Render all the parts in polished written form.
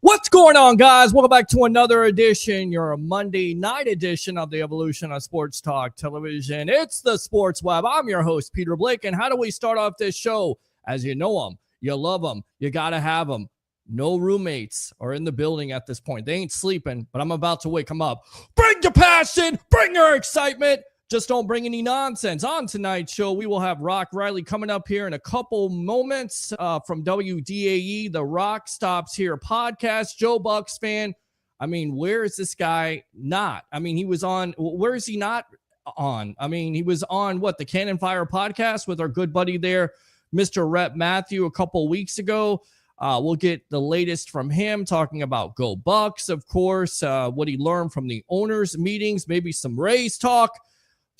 What's going on, guys? Welcome back to another edition, your Monday night edition of the Evolution of Sports Talk Television. It's the Sports Web. I'm your host, Peter Blake. And how do we start off this show? As you know them, you love them, you got to have them. No roommates are in the building at this point. They ain't sleeping, but I'm about to wake them up. Bring your passion, bring your excitement. Just don't bring any nonsense. On tonight's show, we will have Rock Riley coming up here in a couple moments from WDAE, the Rock Stops Here podcast. Joe Bucs fan. I mean, where is this guy not? I mean, he was on. Where is he not on? I mean, he was on the Cannon Fire podcast with our good buddy there, Mr. Rep Matthew, a couple weeks ago. We'll get the latest from him, talking about Go Bucs, of course, what he learned from the owners' meetings, maybe some Rays talk.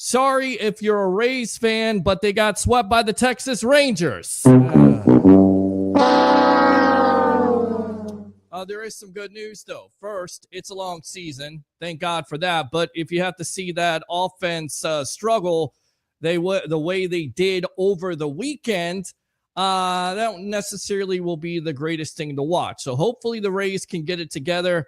Sorry if you're a Rays fan, but they got swept by the Texas Rangers. There is some good news, though. First, it's a long season. Thank God for that. But if you have to see that offense struggle the way they did over the weekend, that necessarily will be the greatest thing to watch. So hopefully the Rays can get it together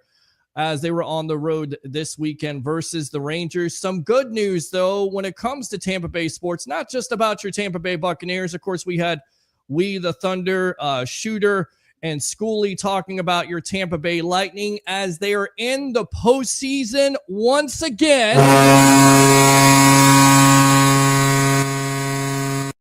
as they were on the road this weekend versus the Rangers. Some good news, though, when it comes to Tampa Bay sports, not just about your Tampa Bay Buccaneers. Of course, we had the Thunder shooter and Schooley talking about your Tampa Bay Lightning as they are in the postseason once again.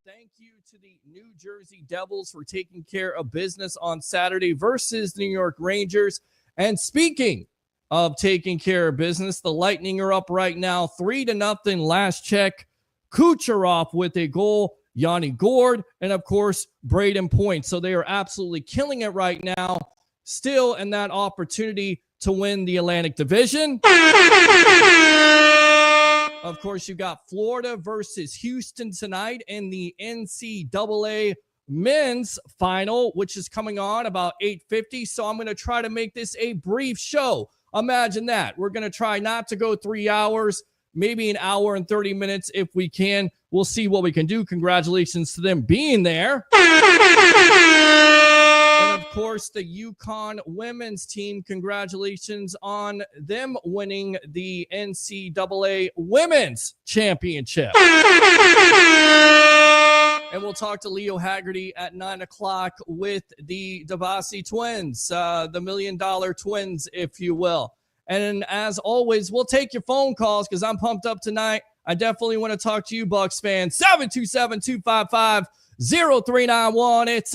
Thank you to the New Jersey Devils for taking care of business on Saturday versus the New York Rangers. And speaking of taking care of business, the Lightning are up right now 3-0 last check. Kucherov with a goal, Yanni Gourde, and of course, Braden Point. So they are absolutely killing it right now, still in that opportunity to win the Atlantic Division. Of course, you got Florida versus Houston tonight in the NCAA men's final, which is coming on about 8:50. So I'm going to try to make this a brief show. Imagine that. We're going to try not to go 3 hours, maybe an hour and 30 minutes if we can. We'll see what we can do. Congratulations to them being there. And of course, the UConn women's team, congratulations on them winning the NCAA Women's Championship. And we'll talk to Leo Haggerty at 9 o'clock with the DeBasi twins, the $1 million twins, if you will. And as always, we'll take your phone calls because I'm pumped up tonight. I definitely want to talk to you, Bucs fans. 727-255-0391. It's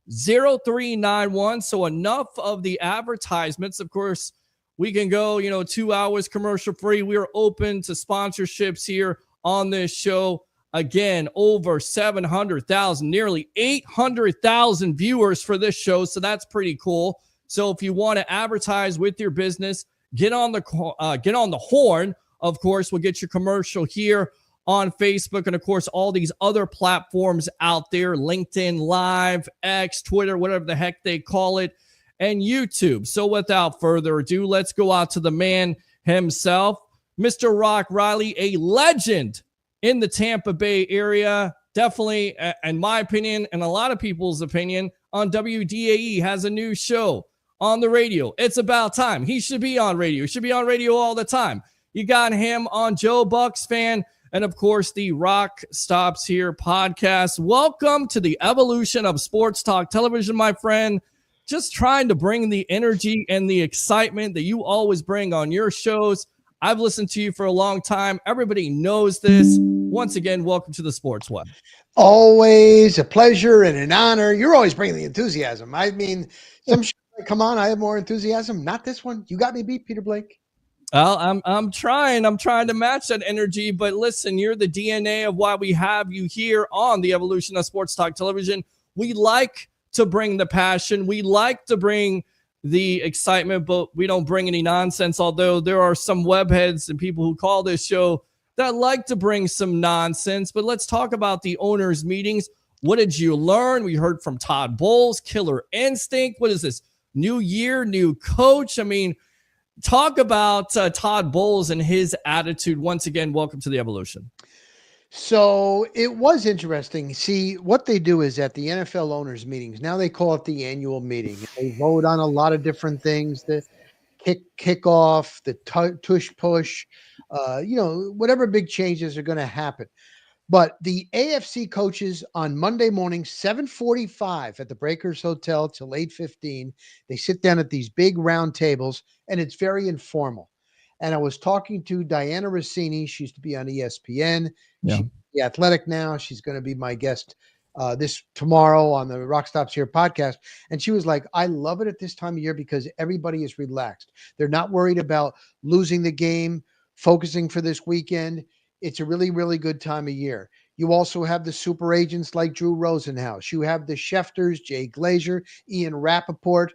727-255-0391. So enough of the advertisements. Of course, we can go, 2 hours commercial free. We are open to sponsorships here on this show. Again, over 700,000, nearly 800,000 viewers for this show. So that's pretty cool. So if you want to advertise with your business, get on the horn. Of course, we'll get your commercial here on Facebook and, of course, all these other platforms out there, LinkedIn Live, X, Twitter, whatever the heck they call it, and YouTube. So without further ado, let's go out to the man himself, Mr. Rock Riley, a legend in the Tampa Bay area. Definitely, in my opinion, and a lot of people's opinion, on WDAE, has a new show on the radio. It's about time. He should be on radio. He should be on radio all the time. You got him on Joe Bucs Fan, and of course, the Rock Stops Here podcast. Welcome to the evolution of sports talk television, my friend. Just trying to bring the energy and the excitement that you always bring on your shows. I've listened to you for a long time. Everybody knows this. Once again, welcome to the Sports Web. Always a pleasure and an honor. You're always bringing the enthusiasm. I mean, some shows that come on, I have more enthusiasm. Not this one. You got me beat, Peter Blake. Well, I'm trying to match that energy, but listen, you're the DNA of why we have you here on the evolution of sports talk television. We like to bring the passion. We like to bring the excitement, but we don't bring any nonsense, although there are some webheads and people who call this show that like to bring some nonsense. But let's talk about the owners' meetings. What did you learn? We heard from Todd Bowles, Killer Instinct. What is this? New year, new coach. I mean, talk about Todd Bowles and his attitude. Once again, welcome to the evolution. So it was interesting. See, what they do is at the NFL owners meetings, now they call it the annual meeting. They vote on a lot of different things, the kickoff, the tush push, whatever big changes are going to happen. But the AFC coaches on Monday morning, 7:45 at the Breakers Hotel till 8:15, they sit down at these big round tables, and it's very informal. And I was talking to Diana Rossini. She used to be on ESPN. Yeah. She's the Athletic now. She's going to be my guest tomorrow on the Rock Stops Here podcast. And she was like, I love it at this time of year because everybody is relaxed. They're not worried about losing the game, focusing for this weekend. It's a really, really good time of year. You also have the super agents like Drew Rosenhaus. You have the Schefters, Jay Glazer, Ian Rappaport,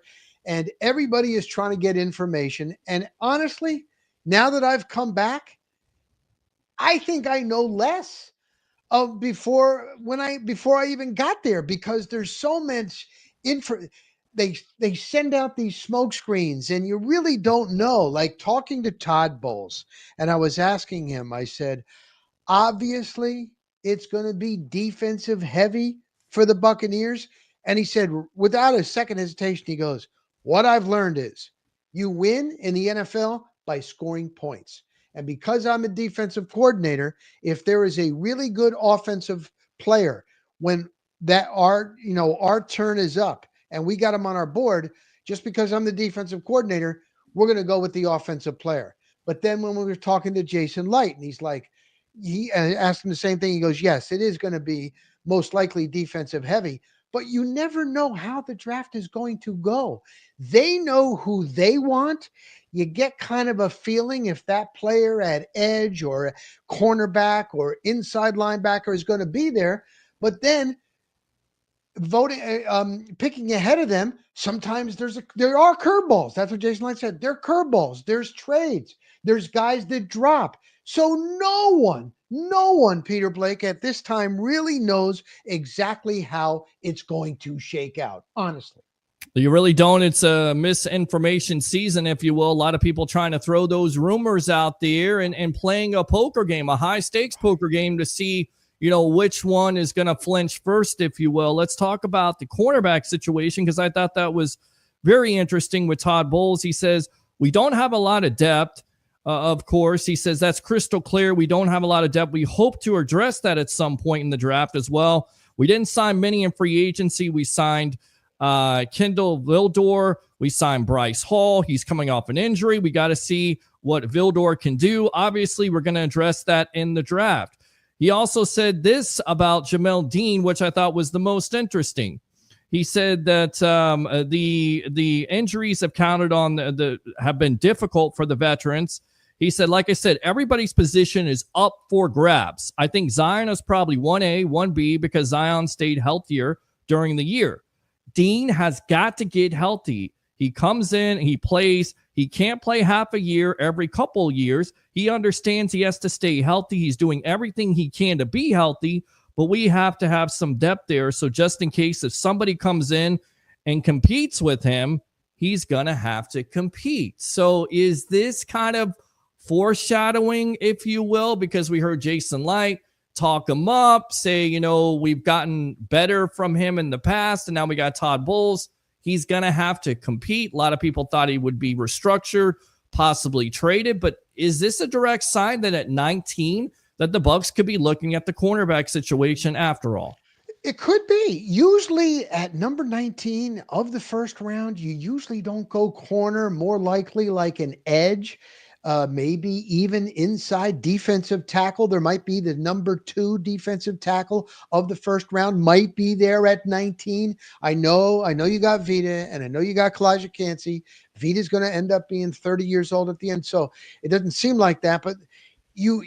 and everybody is trying to get information. And honestly, now that I've come back, I think I know less of before I even got there, because there's so much info. They send out these smoke screens and you really don't know. Like talking to Todd Bowles, and I was asking him, I said, obviously it's going to be defensive heavy for the Buccaneers. And he said, without a second hesitation, he goes, what I've learned is you win in the NFL by scoring points. And because I'm a defensive coordinator, if there is a really good offensive player, when that our turn is up and we got him on our board, just because I'm the defensive coordinator, we're going to go with the offensive player. But then when we were talking to Jason Light, and he's like, he asked him the same thing. He goes, yes, it is going to be most likely defensive heavy, but you never know how the draft is going to go. They know who they want. You get kind of a feeling if that player at edge or cornerback or inside linebacker is going to be there. But then picking ahead of them, sometimes there are curveballs. That's what Jason Light said. There are curveballs. There's trades. There's guys that drop. So no one, Peter Blake, at this time really knows exactly how it's going to shake out, honestly. You really don't. It's a misinformation season, if you will. A lot of people trying to throw those rumors out there and playing a poker game, a high-stakes poker game to see, which one is going to flinch first, if you will. Let's talk about the cornerback situation, because I thought that was very interesting with Todd Bowles. He says, we don't have a lot of depth. Of course, he says that's crystal clear. We don't have a lot of depth. We hope to address that at some point in the draft as well. We didn't sign many in free agency. We signed Kendall Vildor. We signed Bryce Hall. He's coming off an injury. We got to see what Vildor can do. Obviously, we're going to address that in the draft. He also said this about Jamel Dean, which I thought was the most interesting. He said that the injuries have counted on have been difficult for the veterans. He said, like I said, everybody's position is up for grabs. I think Zion is probably 1A, 1B because Zion stayed healthier during the year. Dean has got to get healthy. He comes in, he plays. He can't play half a year every couple years. He understands he has to stay healthy. He's doing everything he can to be healthy, but we have to have some depth there. So just in case if somebody comes in and competes with him, he's going to have to compete. So is this kind of foreshadowing, if you will, because we heard Jason Light talk him up, say, we've gotten better from him in the past, and now we got Todd Bowles. He's going to have to compete. A lot of people thought he would be restructured, possibly traded, but is this a direct sign that at 19 that the Bucs could be looking at the cornerback situation after all? It could be. Usually at number 19 of the first round, you usually don't go corner, more likely like an edge. Maybe even inside defensive tackle. There might be the number 2 defensive tackle of the first round might be there at 19. I know you got Vita and I know you got Kalijah Cansey. Vita's going to end up being 30 years old at the end. So it doesn't seem like that, but you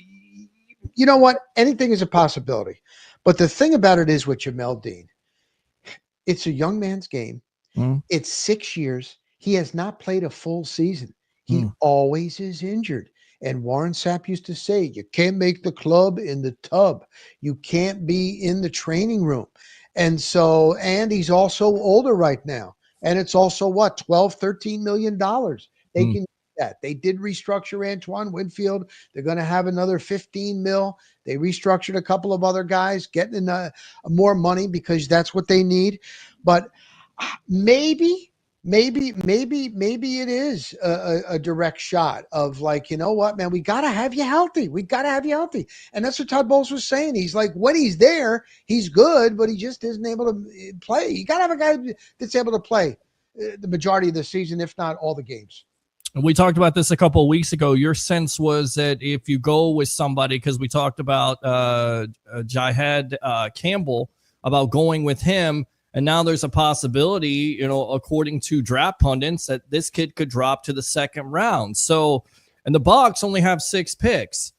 know what? Anything is a possibility. But the thing about it is with Jamel Dean, it's a young man's game. It's 6 years. He has not played a full season. He always is injured. And Warren Sapp used to say, you can't make the club in the tub. You can't be in the training room. And he's also older right now. And it's also $12, $13 million. They can do that. They did restructure Antoine Winfield. They're going to have another 15 mil. They restructured a couple of other guys, getting more money because that's what they need. But maybe it is a direct shot of like, you know what, man, we got to have you healthy. We got to have you healthy. And that's what Todd Bowles was saying. He's like, when he's there, he's good, but he just isn't able to play. You got to have a guy that's able to play the majority of the season, if not all the games. We talked about this a couple of weeks ago. Your sense was that if you go with somebody, because we talked about Jihad Campbell, about going with him, and now there's a possibility, according to draft pundits, that this kid could drop to the second round. So, and the Bucs only have 6 picks.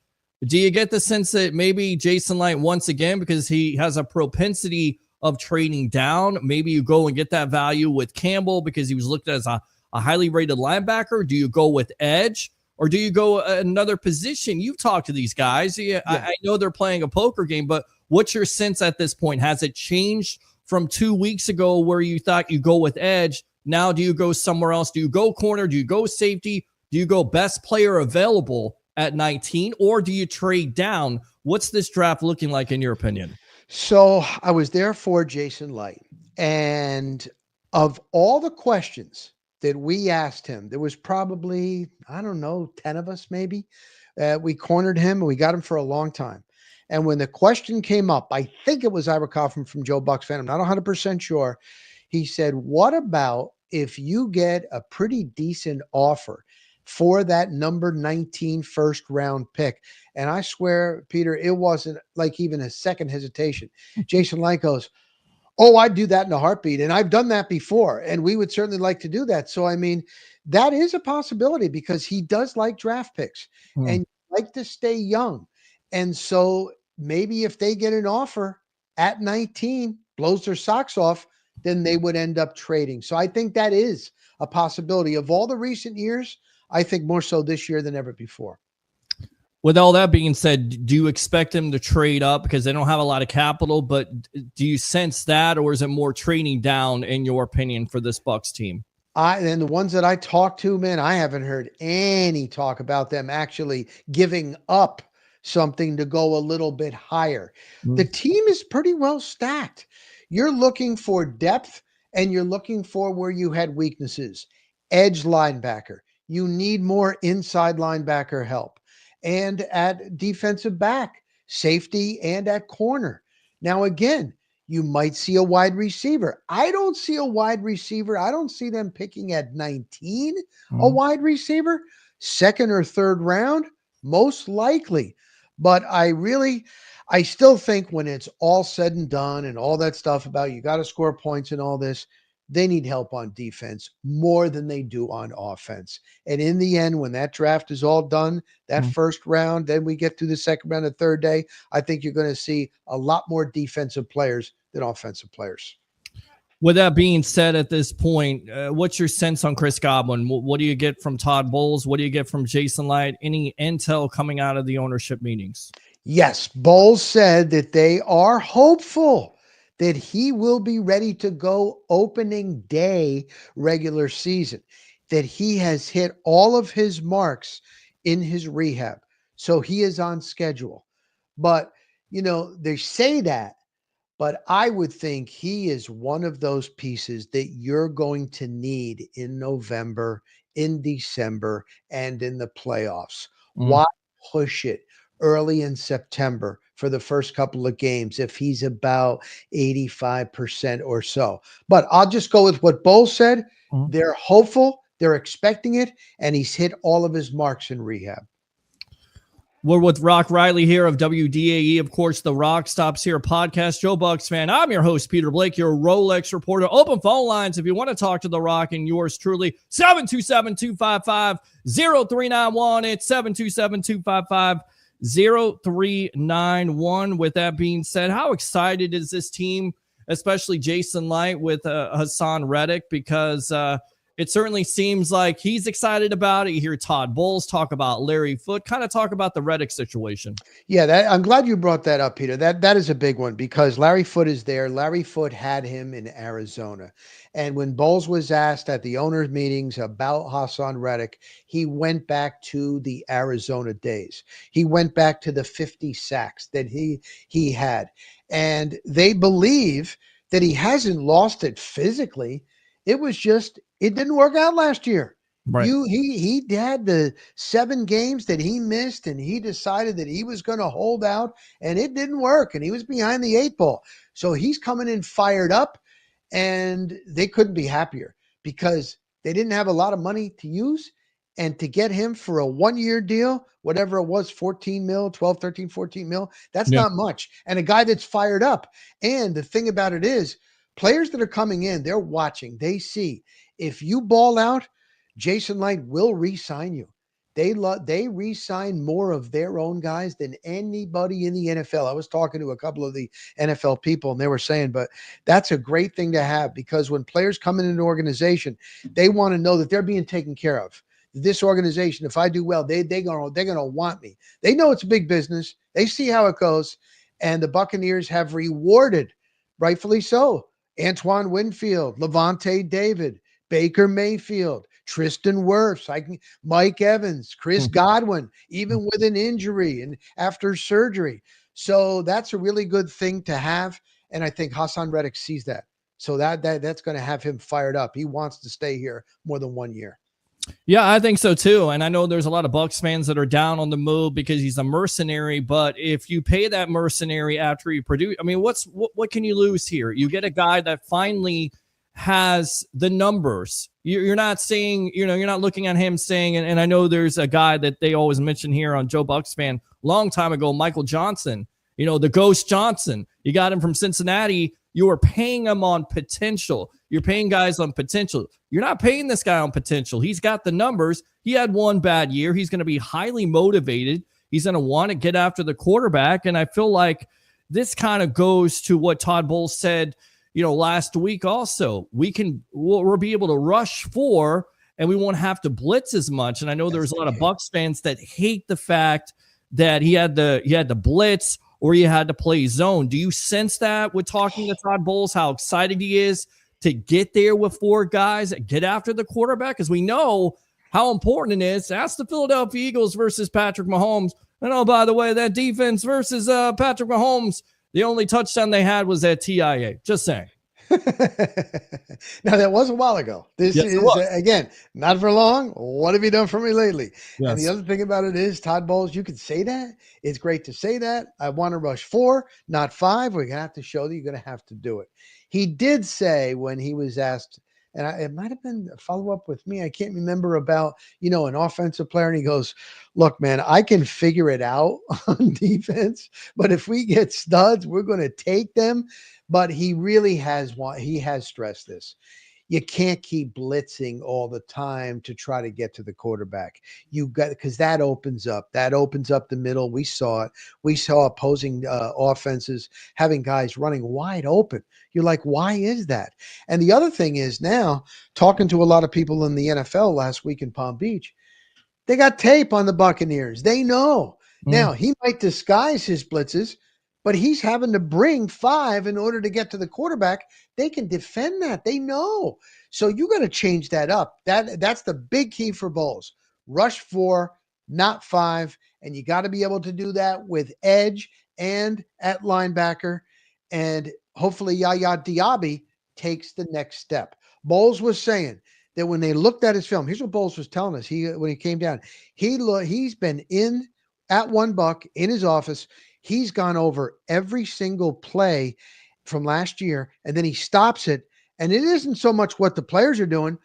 Do you get the sense that maybe Jason Light, once again, because he has a propensity of trading down, maybe you go and get that value with Campbell because he was looked at as a highly rated linebacker? Do you go with edge? Or do you go another position? You've talked to these guys. Yeah. I know they're playing a poker game, but what's your sense at this point? Has it changed from 2 weeks ago where you thought you go with edge? Now do you go somewhere else? Do you go corner? Do you go safety? Do you go best player available at 19? Or do you trade down? What's this draft looking like in your opinion? So I was there for Jason Light. And of all the questions that we asked him, there was probably, 10 of us maybe. We cornered him and we got him for a long time. And when the question came up, I think it was Ira Kaufman from Joe Bucs fan, I'm not 100% sure. He said, what about if you get a pretty decent offer for that number 19 first round pick? And I swear, Peter, it wasn't like even a second hesitation. Jason Light goes, oh, I'd do that in a heartbeat. And I've done that before. And we would certainly like to do that. So, I mean, that is a possibility because he does like draft picks and like to stay young. And so maybe if they get an offer at 19, blows their socks off, then they would end up trading. So I think that is a possibility. Of all the recent years, I think more so this year than ever before. With all that being said, do you expect them to trade up because they don't have a lot of capital, but do you sense that, or is it more trading down in your opinion for this Bucs team? And the ones that I talked to, man, I haven't heard any talk about them actually giving up something to go a little bit higher. The team is pretty well stacked. You're looking for depth and you're looking for where you had weaknesses. Edge linebacker. You need more inside linebacker help. And at defensive back, safety, and at corner. Now, again, you might see a wide receiver. I don't see a wide receiver. I don't see them picking at 19 a wide receiver, second or third round, most likely. But I still think when it's all said and done and all that stuff about you got to score points and all this, they need help on defense more than they do on offense. And in the end, when that draft is all done, that first round, then we get to the second round, the third day, I think you're going to see a lot more defensive players than offensive players. With that being said, at this point, what's your sense on Chris Godwin? What do you get from Todd Bowles? What do you get from Jason Light? Any intel coming out of the ownership meetings? Yes, Bowles said that they are hopeful that he will be ready to go opening day regular season, that he has hit all of his marks in his rehab. So he is on schedule. But, they say that, but I would think he is one of those pieces that you're going to need in November, in December, and in the playoffs. Why push it early in September for the first couple of games if he's about 85% or so? But I'll just go with what Bowles said. They're hopeful, they're expecting it, and he's hit all of his marks in rehab. We're with Rock Riley here of WDAE, of course, the Rock Stops Here podcast. Joe Bucs fan. I'm your host, Peter Blake, your Rolex reporter. Open phone lines if you want to talk to the Rock and yours truly. 727-255-0391. It's 727-255-0391. With that being said, how excited is this team, especially Jason Light with Hassan Reddick? Because it certainly seems like he's excited about it. You hear Todd Bowles talk about Larry Foote, kind of talk about the Reddick situation. Yeah, I'm glad you brought that up, Peter. That is a big one because Larry Foote is there. Larry Foote had him in Arizona. And when Bowles was asked at the owners' meetings about Hassan Reddick, he went back to the Arizona days. He went back to the 50 sacks that he had. And they believe that he hasn't lost it physically. It was just, it didn't work out last year. Right. He had the 7 games that he missed, and he decided that he was going to hold out, and it didn't work, and he was behind the 8 ball. So he's coming in fired up, and they couldn't be happier because they didn't have a lot of money to use, and to get him for a 1-year deal, whatever it was, 14 mil, 12, 13, 14 mil, that's not much. And a guy that's fired up. And the thing about it is, players that are coming in, they're watching, they see. If you ball out, Jason Light will re-sign you. They re-sign more of their own guys than anybody in the NFL. I was talking to a couple of the NFL people, and they were saying, but that's a great thing to have because when players come in an organization, they want to know that they're being taken care of. This organization, if I do well, they're gonna want me. They know it's a big business. They see how it goes, and the Buccaneers have rewarded, rightfully so, Antoine Winfield, Levante David, Baker Mayfield, Tristan Wirfs, Mike Evans, Chris Godwin, even with an injury and after surgery. So that's a really good thing to have. And I think Hassan Reddick sees that. So that's going to have him fired up. He wants to stay here more than 1 year. Yeah, I think so too. And I know there's a lot of Bucs fans that are down on the move because he's a mercenary. But if you pay that mercenary after he produce, I mean, what can you lose here? You get a guy that finally has the numbers. You're not saying, you're not looking at him saying, and I know there's a guy that they always mention here on Joe Bucs fan, long time ago, Michael Johnson, the Ghost Johnson. You got him from Cincinnati. You are paying him on potential. You're paying guys on potential. You're not paying this guy on potential. He's got the numbers. He had one bad year. He's going to be highly motivated. He's going to want to get after the quarterback. And I feel like this kind of goes to what Todd Bowles said, last week also. We'll be able to rush for, and we won't have to blitz as much. And I know there's a lot of Bucs fans that hate the fact that he had the blitz or he had to play zone. Do you sense that with talking to Todd Bowles, how excited he is to get there with four guys, get after the quarterback? Because we know how important it is. Ask the Philadelphia Eagles versus Patrick Mahomes. And oh, by the way, that defense versus Patrick Mahomes, the only touchdown they had was at TIA. Just saying. Now, that was a while ago. This is, again, not for long. What have you done for me lately? Yes. And the other thing about it is, Todd Bowles, you can say that. It's great to say that. I want to rush 4, not 5. We're going to have to show that you're going to have to do it. He did say when he was asked, and it might have been a follow-up with me, I can't remember, about, an offensive player, and he goes, look, man, I can figure it out on defense, but if we get studs, we're going to take them. But he really has stressed this. You can't keep blitzing all the time to try to get to the quarterback. Because that opens up the middle. We saw it. We saw opposing offenses having guys running wide open. You're like, why is that? And the other thing is, now talking to a lot of people in the NFL last week in Palm Beach, they got tape on the Buccaneers. They know. Now, he might disguise his blitzes, but he's having to bring 5 in order to get to the quarterback. They can defend that. They know. So you got to change that up. That's the big key for Bowles. Rush 4, not 5. And you got to be able to do that with edge and at linebacker. And hopefully Yaya Diaby takes the next step. Bowles was saying that when they looked at his film, here's what Bowles was telling us. When he came down, he's been at One Buck in his office. He's gone over every single play from last year, and then he stops it. And it isn't so much what the players are doing.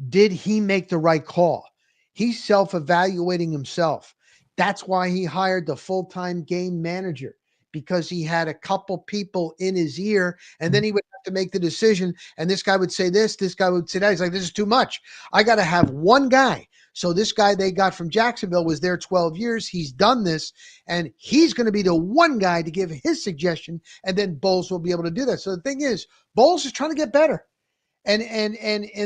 Did he make the right call? He's self-evaluating himself. That's why he hired the full-time game manager, because he had a couple people in his ear, and then he would have to make the decision. And this guy would say this guy would say that. He's like, this is too much. I got to have one guy. So this guy they got from Jacksonville was there 12 years. He's done this, and he's going to be the one guy to give his suggestion, and then Bowles will be able to do that. So the thing is, Bowles is trying to get better. And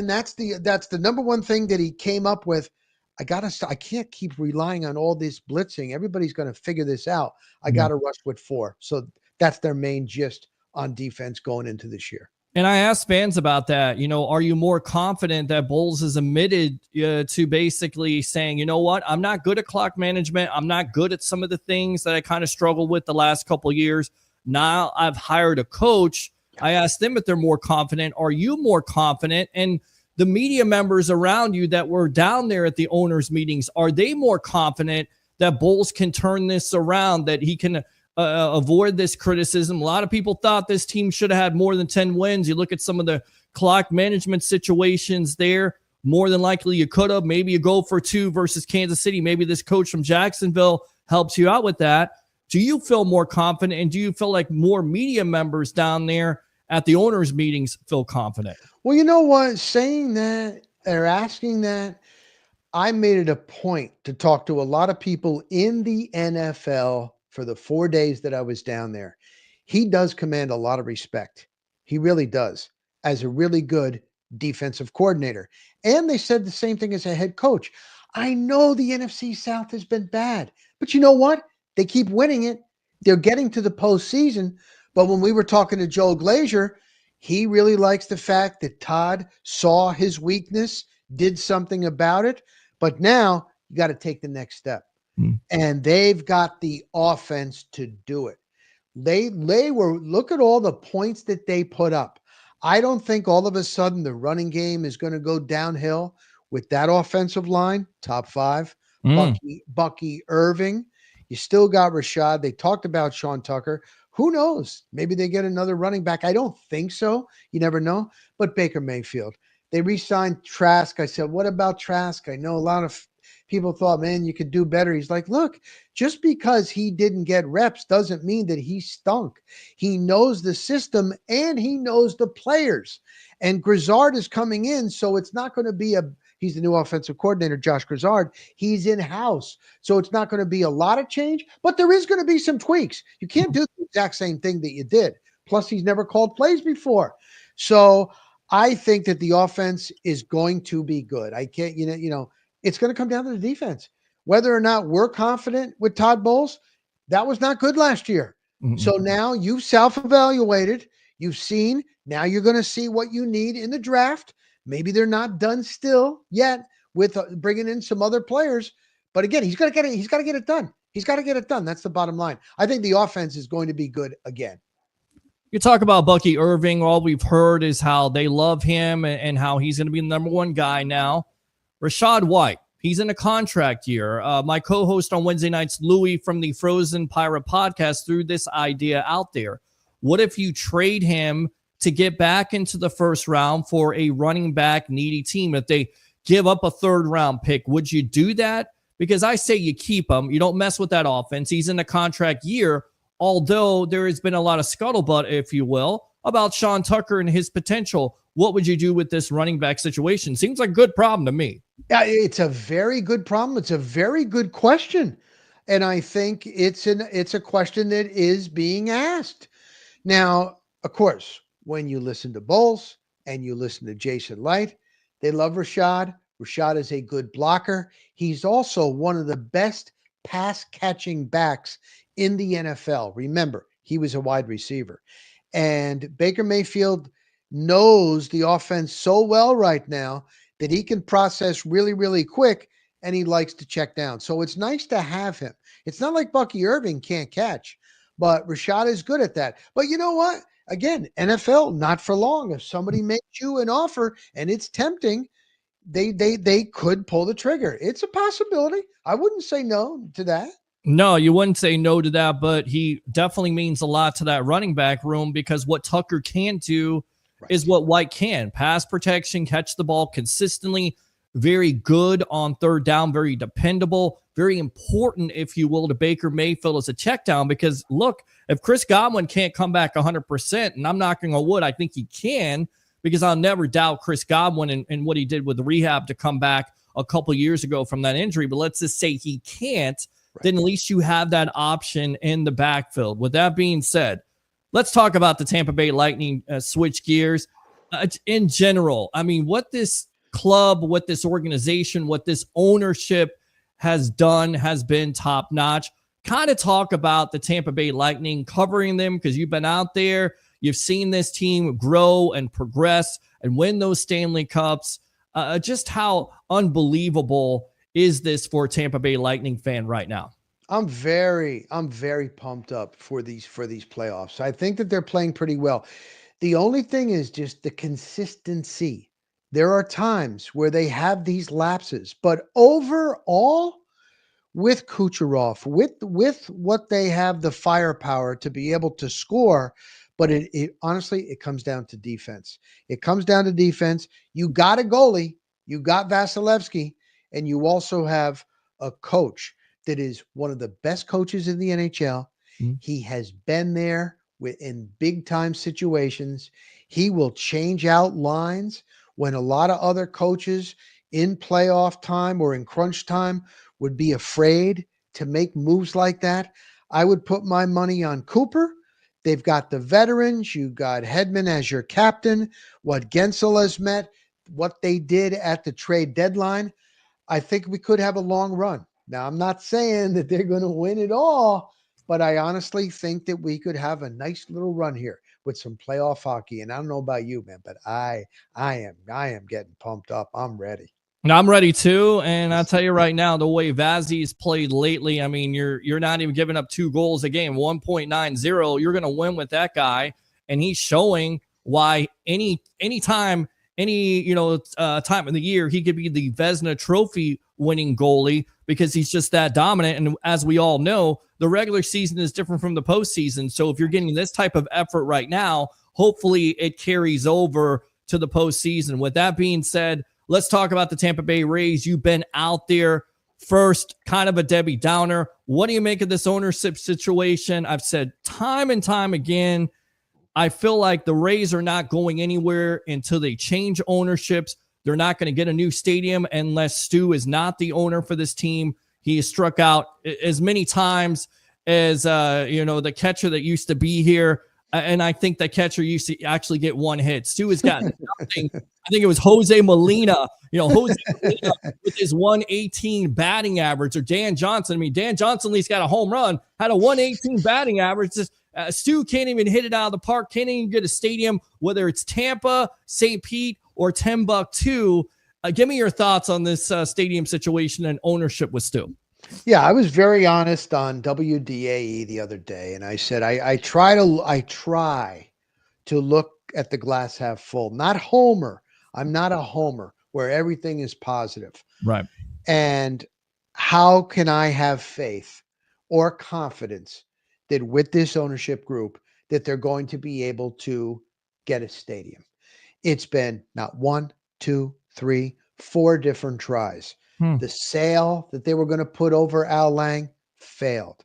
that's the number one thing that he came up with. I can't keep relying on all this blitzing. Everybody's going to figure this out. I got to rush with 4. So that's their main gist on defense going into this year. And I asked fans about that. Are you more confident that Bowles is admitted to basically saying, you know what, I'm not good at clock management. I'm not good at some of the things that I kind of struggled with the last couple of years. Now I've hired a coach. I asked them if they're more confident. Are you more confident? And the media members around you that were down there at the owners' meetings, are they more confident that Bowles can turn this around, that he can avoid this criticism? A lot of people thought this team should have had more than 10 wins. You look at some of the clock management situations there, more than likely you could have. Maybe you go for 2 versus Kansas City. Maybe this coach from Jacksonville helps you out with that. Do you feel more confident, and do you feel like more media members down there at the owners' meetings feel confident? Well, you know what? Saying that or asking that, I made it a point to talk to a lot of people in the NFL for the 4 days that I was down there. He does command a lot of respect. He really does, as a really good defensive coordinator. And they said the same thing as a head coach. I know the NFC South has been bad, but you know what? They keep winning it. They're getting to the postseason. But when we were talking to Joe Glazier, he really likes the fact that Todd saw his weakness, did something about it. But now you got to take the next step. And they've got the offense to do it. Look at all the points that they put up. I don't think all of a sudden the running game is going to go downhill. with that offensive line, top 5. Mm. Bucky Irving. You still got Rashad. They talked about Sean Tucker. Who knows? Maybe they get another running back. I don't think so. You never know. But Baker Mayfield. They re-signed Trask. I said, what about Trask? I know a lot of people thought, man, you could do better. He's like, look, just because he didn't get reps doesn't mean that he stunk. He knows the system and he knows the players. And Grizzard is coming in, so it's not going to be he's the new offensive coordinator, Josh Grizzard. He's in-house, so it's not going to be a lot of change, but there is going to be some tweaks. You can't do the exact same thing that you did. Plus, he's never called plays before. So I think that the offense is going to be good. I can't, it's going to come down to the defense. Whether or not we're confident with Todd Bowles, that was not good last year. Mm-hmm. So now you've self-evaluated. You've seen. Now you're going to see what you need in the draft. Maybe they're not done still yet with bringing in some other players. But again, he's got to get it. He's got to get it done. He's got to get it done. That's the bottom line. I think the offense is going to be good again. You talk about Bucky Irving. All we've heard is how they love him and how he's going to be the number one guy now. Rachaad White, he's in a contract year. My co-host on Wednesday nights, Louie from the Frozen Pirate podcast, threw this idea out there. What if you trade him to get back into the first round for a running back needy team? If they give up a third round pick, would you do that? Because I say you keep him. You don't mess with that offense. He's in a contract year, although there has been a lot of scuttlebutt, if you will, about Sean Tucker and his potential. What would you do with this running back situation? Seems like a good problem to me. Yeah, it's a very good problem. It's a very good question. And I think it's a question that is being asked. Now, of course, when you listen to Bowles and you listen to Jason Light, they love Rachaad. Rachaad is a good blocker. He's also one of the best pass-catching backs in the NFL. Remember, he was a wide receiver. And Baker Mayfield knows the offense so well right now that he can process really, really quick, and he likes to check down. So it's nice to have him. It's not like Bucky Irving can't catch, but Rachaad is good at that. But you know what? Again, NFL, not for long. If somebody makes you an offer and it's tempting, they could pull the trigger. It's a possibility. I wouldn't say no to that. No, you wouldn't say no to that, but he definitely means a lot to that running back room because what Tucker can do is what White can. Pass protection, catch the ball consistently, very good on third down, very dependable, very important, if you will, to Baker Mayfield as a check down because, look, if Chris Godwin can't come back 100%, and I'm knocking on wood, I think he can because I'll never doubt Chris Godwin and what he did with the rehab to come back a couple years ago from that injury, but let's just say he can't, then at least you have that option in the backfield. With that being said, let's talk about the Tampa Bay Lightning, switch gears. In general, I mean, what this club, what this organization, what this ownership has done has been top-notch. Kind of talk about the Tampa Bay Lightning, covering them because you've been out there. You've seen this team grow and progress and win those Stanley Cups. Just how unbelievable is this for a Tampa Bay Lightning fan right now? I'm very pumped up for these playoffs. I think that they're playing pretty well. The only thing is just the consistency. There are times where they have these lapses, but overall, with Kucherov, with what they have the firepower to be able to score, but it honestly, it comes down to defense. It comes down to defense. You got a goalie, you got Vasilevsky, and you also have a coach that is one of the best coaches in the NHL. Mm-hmm. He has been there in big time situations. He will change out lines when a lot of other coaches in playoff time or in crunch time would be afraid to make moves like that. I would put my money on Cooper. They've got the veterans. You got Hedman as your captain. What Gensel has met, what they did at the trade deadline. I think we could have a long run. Now, I'm not saying that they're going to win it all, but I honestly think that we could have a nice little run here with some playoff hockey. And I don't know about you, man, but I am getting pumped up. I'm ready. And I'm ready too. And I'll tell you right now, the way Vazzy's played lately, I mean, you're not even giving up 2 goals a game, 1.90. You're going to win with that guy. And he's showing why anytime any time of the year, he could be the Vezina Trophy winning goalie because he's just that dominant. And as we all know, the regular season is different from the postseason. So if you're getting this type of effort right now, hopefully it carries over to the postseason. With that being said, let's talk about the Tampa Bay Rays. You've been out there. First, kind of a Debbie Downer. What do you make of this ownership situation? I've said time and time again, I feel like the Rays are not going anywhere until they change ownerships. They're not going to get a new stadium unless Stu is not the owner for this team. He has struck out as many times as, the catcher that used to be here. And I think the catcher used to actually get one hit. Stu has gotten nothing. I think it was Jose Molina, Jose Molina with his 118 batting average, or Dan Johnson. I mean, Dan Johnson at least got a home run, had a 118 batting average. Stu can't even hit it out of the park, can't even get a stadium, whether it's Tampa, St. Pete, or Timbuktu. Give me your thoughts on this stadium situation and ownership with Stu. Yeah, I was very honest on WDAE the other day, and I said I try to look at the glass half full, not homer. I'm not a homer where everything is positive. Right. And how can I have faith or confidence that with this ownership group that they're going to be able to get a stadium? It's been not 1, 2, 3, 4 different tries. The sale that they were going to put over Al Lang failed.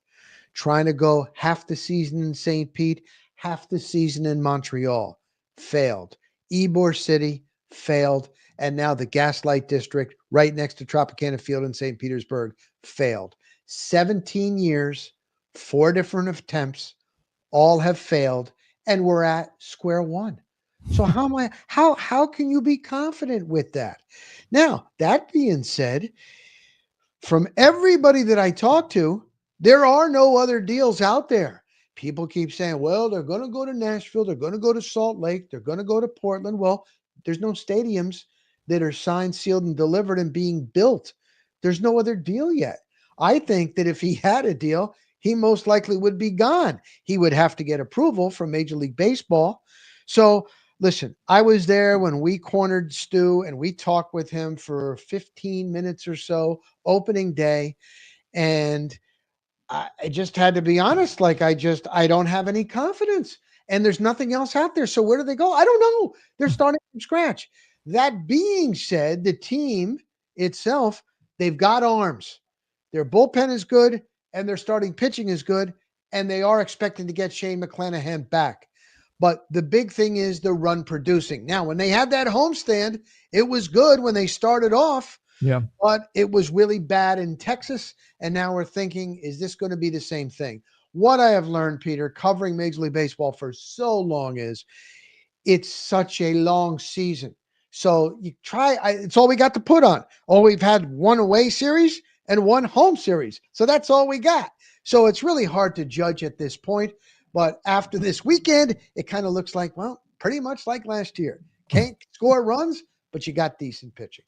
Trying to go half the season in St. Pete, half the season in Montreal, failed. Ybor City failed. And now the Gaslight District right next to Tropicana Field in St. Petersburg failed. 17 years, 4 different attempts, all have failed, and we're at square one. So how can you be confident with that? Now, that being said, from everybody that I talk to, there are no other deals out there. People keep saying, well, they're going to go to Nashville. They're going to go to Salt Lake. They're going to go to Portland. Well, there's no stadiums that are signed, sealed, and delivered and being built. There's no other deal yet. I think that if he had a deal, he most likely would be gone. He would have to get approval from Major League Baseball. So listen, I was there when we cornered Stu and we talked with him for 15 minutes or so, opening day. And I just had to be honest. Like I don't have any confidence, and there's nothing else out there. So where do they go? I don't know. They're starting from scratch. That being said, the team itself, they've got arms. Their bullpen is good and their starting pitching is good. And they are expecting to get Shane McClanahan back. But the big thing is the run producing. Now, when they had that homestand, it was good when they started off. Yeah. But it was really bad in Texas. And now we're thinking, is this going to be the same thing? What I have learned, Peter, covering Major League Baseball for so long is it's such a long season. So you try, it's all we got to put on. Oh, we've had one away series and one home series. So that's all we got. So it's really hard to judge at this point. But after this weekend, it kind of looks like, well, pretty much like last year. Can't score runs, but you got decent pitching.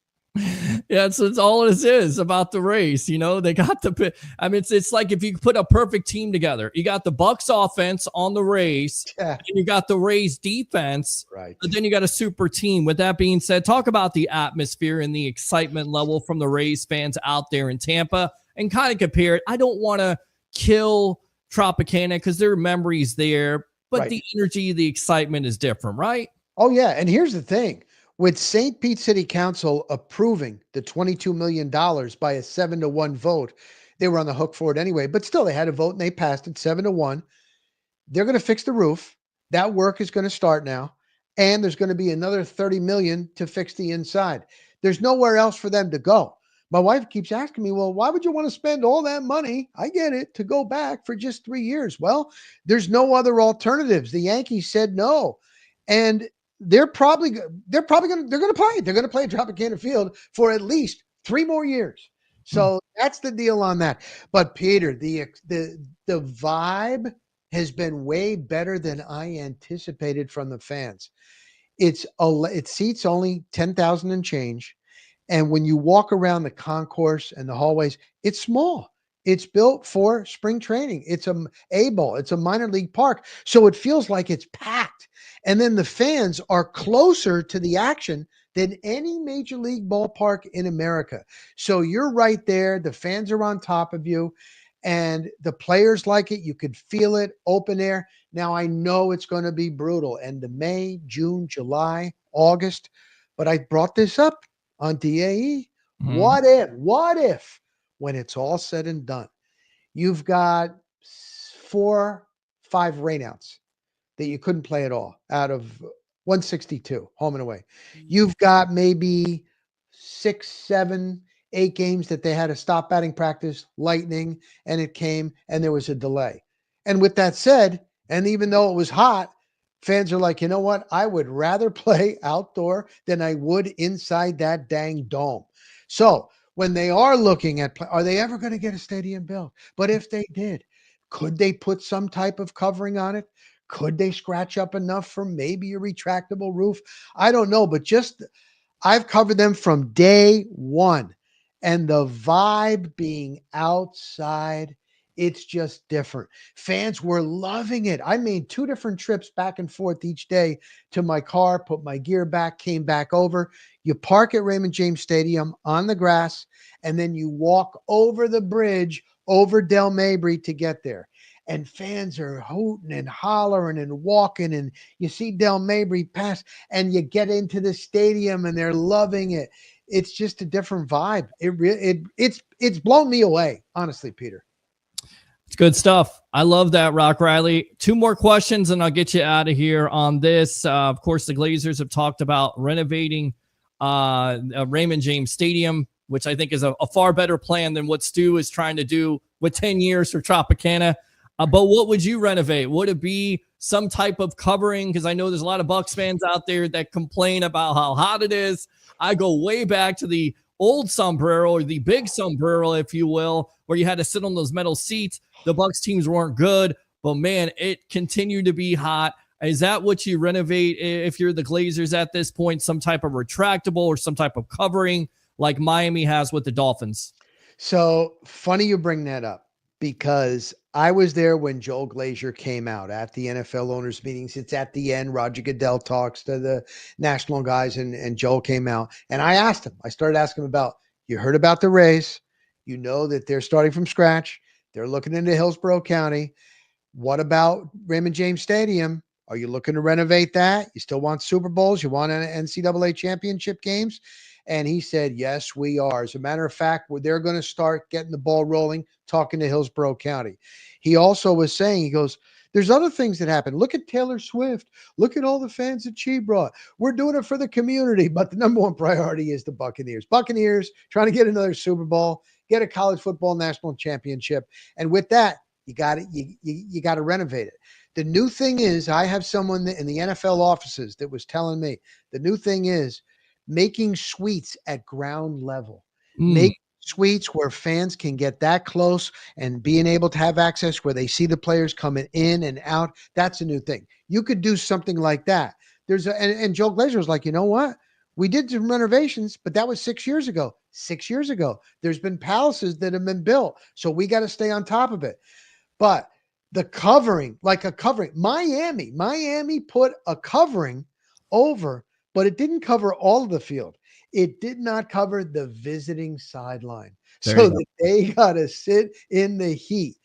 Yeah, it's all it is about the Rays. They got it's like if you put a perfect team together, you got the Bucs offense on the Rays, and you got the Rays defense, right? But then you got a super team. With that being said, talk about the atmosphere and the excitement level from the Rays fans out there in Tampa, and kind of compare it. I don't want to kill Tropicana because there are memories there, but right. The energy, the excitement is different, right? Oh yeah, and here's the thing. With St. Pete City Council approving the $22 million by a 7-1 vote, they were on the hook for it anyway, but still they had a vote and they passed it 7-1. They're going to fix the roof. That work is going to start now. And there's going to be another $30 million to fix the inside. There's nowhere else for them to go. My wife keeps asking me, well, why would you want to spend all that money? I get it, to go back for just 3 years. Well, there's no other alternatives. The Yankees said no. And they're probably going to play. They're going to play at Tropicana Field for at least 3 more years. So that's the deal on that. But Peter, the vibe has been way better than I anticipated from the fans. It seats only 10,000 and change. And when you walk around the concourse and the hallways, it's small. It's built for spring training. It's a bowl. It's a minor league park. So it feels like it's packed. packed. And then the fans are closer to the action than any major league ballpark in America. So you're right there. The fans are on top of you, and the players like it. You could feel it, open air. Now, I know it's going to be brutal. End of May, June, July, August. But I brought this up on DAE. What if, when it's all said and done, you've got 4, 5 rainouts that you couldn't play at all out of 162 home and away. You've got maybe 6, 7, 8 games that they had to stop batting practice, lightning, and it came and there was a delay. And with that said, and even though it was hot, fans are like, you know what? I would rather play outdoor than I would inside that dang dome. So when they are looking at, are they ever going to get a stadium built? But if they did, could they put some type of covering on it? Could they scratch up enough for maybe a retractable roof? I don't know, but just I've covered them from day one, and the vibe being outside, it's just different. Fans were loving it. I made 2 different trips back and forth each day to my car, put my gear back, came back over. You park at Raymond James Stadium on the grass, and then you walk over the bridge over Del Mabry to get there. And fans are hooting and hollering and walking, and you see Del Mabry pass, and you get into the stadium, and they're loving it. It's just a different vibe. It's blown me away, honestly, Peter. It's good stuff. I love that, Rock Riley. 2 more questions, and I'll get you out of here on this. Of course, the Glazers have talked about renovating Raymond James Stadium, which I think is a far better plan than what Stu is trying to do with 10 years for Tropicana. But what would you renovate? Would it be some type of covering? Because I know there's a lot of Bucs fans out there that complain about how hot it is. I go way back to the old sombrero, or the big sombrero, if you will, where you had to sit on those metal seats. The Bucs teams weren't good, but man, it continued to be hot. Is that what you renovate if you're the Glazers at this point? Some type of retractable or some type of covering like Miami has with the Dolphins? So funny you bring that up, because I was there when Joel Glazier came out at the NFL owners meetings. It's at the end. Roger Goodell talks to the national guys, and Joel came out. And I started asking him about, you heard about the Rays. You know that they're starting from scratch. They're looking into Hillsborough County. What about Raymond James Stadium? Are you looking to renovate that? You still want Super Bowls? You want NCAA championship games? And he said, yes, we are. As a matter of fact, they're going to start getting the ball rolling, talking to Hillsborough County. He also was saying, he goes, there's other things that happen. Look at Taylor Swift. Look at all the fans that she brought. We're doing it for the community, but the number one priority is the Buccaneers. Buccaneers trying to get another Super Bowl, get a college football national championship. And with that, you got it. You got to renovate it. The new thing is, I have someone in the NFL offices that was telling me, the new thing is making suites at ground level. Make suites where fans can get that close and being able to have access where they see the players coming in and out. That's a new thing. You could do something like that. And Joe Glazer was like, you know what? We did some renovations, but that was 6 years ago. 6 years ago, there's been palaces that have been built. So we got to stay on top of it. But the covering, like a covering, Miami put a covering over, but it didn't cover all of the field. It did not cover the visiting sideline. So that they got to sit in the heat.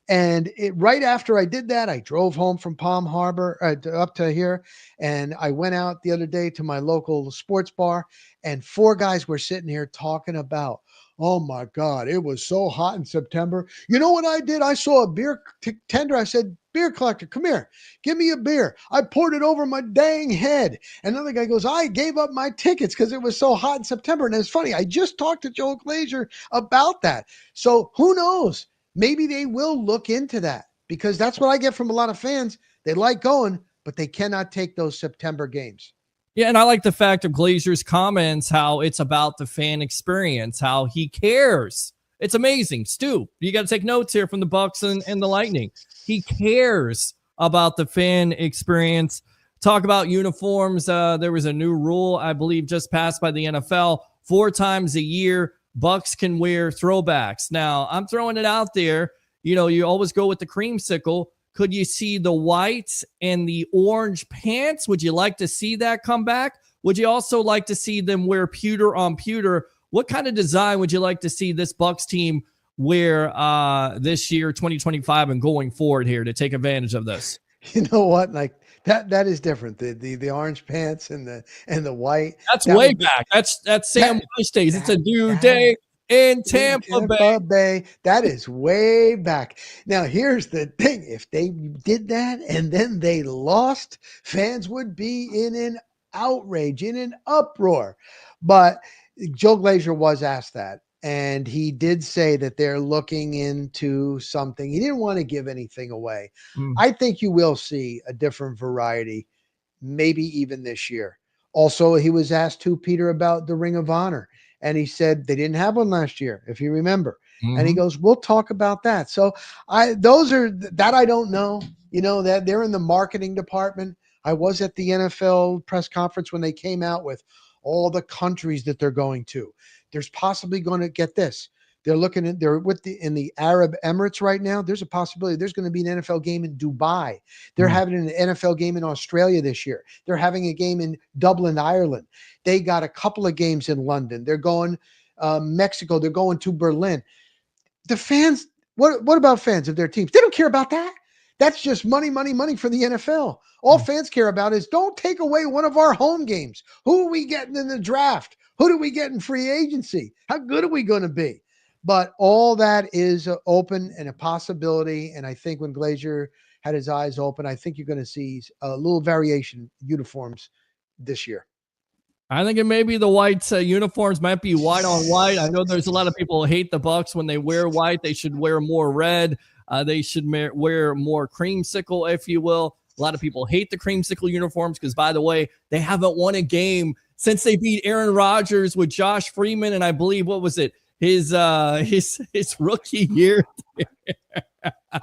And right after I did that, I drove home from Palm Harbor up to here. And I went out the other day to my local sports bar, and 4 guys were sitting here talking about, oh my God, it was so hot in September. You know what I did? I saw a beer tender. I said, beer collector, come here, give me a beer. I poured it over my dang head. Another guy goes, I gave up my tickets because it was so hot in September. And it's funny, I just talked to Joe Glazer about that. So who knows? Maybe they will look into that, because that's what I get from a lot of fans. They like going, but they cannot take those September games. Yeah, and I like the fact of Glazer's comments, how it's about the fan experience, how he cares. It's amazing. Stu, you got to take notes here from the Bucs and the Lightning. He cares about the fan experience. Talk about uniforms. There was a new rule, I believe, just passed by the NFL. 4 times a year, Bucs can wear throwbacks. Now, I'm throwing it out there. You know, you always go with the creamsicle. Could you see the whites and the orange pants? Would you like to see that come back? Would you also like to see them wear pewter on pewter? What kind of design would you like to see this Bucs team wear this year, 2025, and going forward here to take advantage of this? You know what? Like that is different. The orange pants and the white. That's way back. That's Sam Weiss days. It's a new day in Tampa Bay. That is way back. Now, here's the thing. If they did that and then they lost, fans would be in an outrage, in an uproar. But Joe Glazer was asked that, and he did say that they're looking into something. He didn't want to give anything away. I think you will see a different variety, maybe even this year. Also, he was asked too, Peter, about the Ring of Honor. And he said they didn't have one last year, if you remember. And he goes, we'll talk about that. So I don't know, that they're in the marketing department. I was at the NFL press conference when they came out with all the countries that they're going to. There's possibly going to get this. They're in the Arab Emirates right now. There's a possibility there's going to be an NFL game in Dubai. They're having an NFL game in Australia this year. They're having a game in Dublin, Ireland. They got a couple of games in London. They're going Mexico. They're going to Berlin. The fans, what about fans of their teams? They don't care about that. That's just money, money, money for the NFL. All fans care about is don't take away one of our home games. Who are we getting in the draft? Who do we get in free agency? How good are we going to be? But all that is open and a possibility. And I think when Glazer had his eyes open, I think you're going to see a little variation in uniforms this year. I think it may be the white uniforms might be white on white. I know there's a lot of people who hate the Bucs when they wear white. They should wear more red. They should wear more creamsicle, if you will. A lot of people hate the creamsicle uniforms because, by the way, they haven't won a game since they beat Aaron Rodgers with Josh Freeman. And I believe, what was it? His rookie year.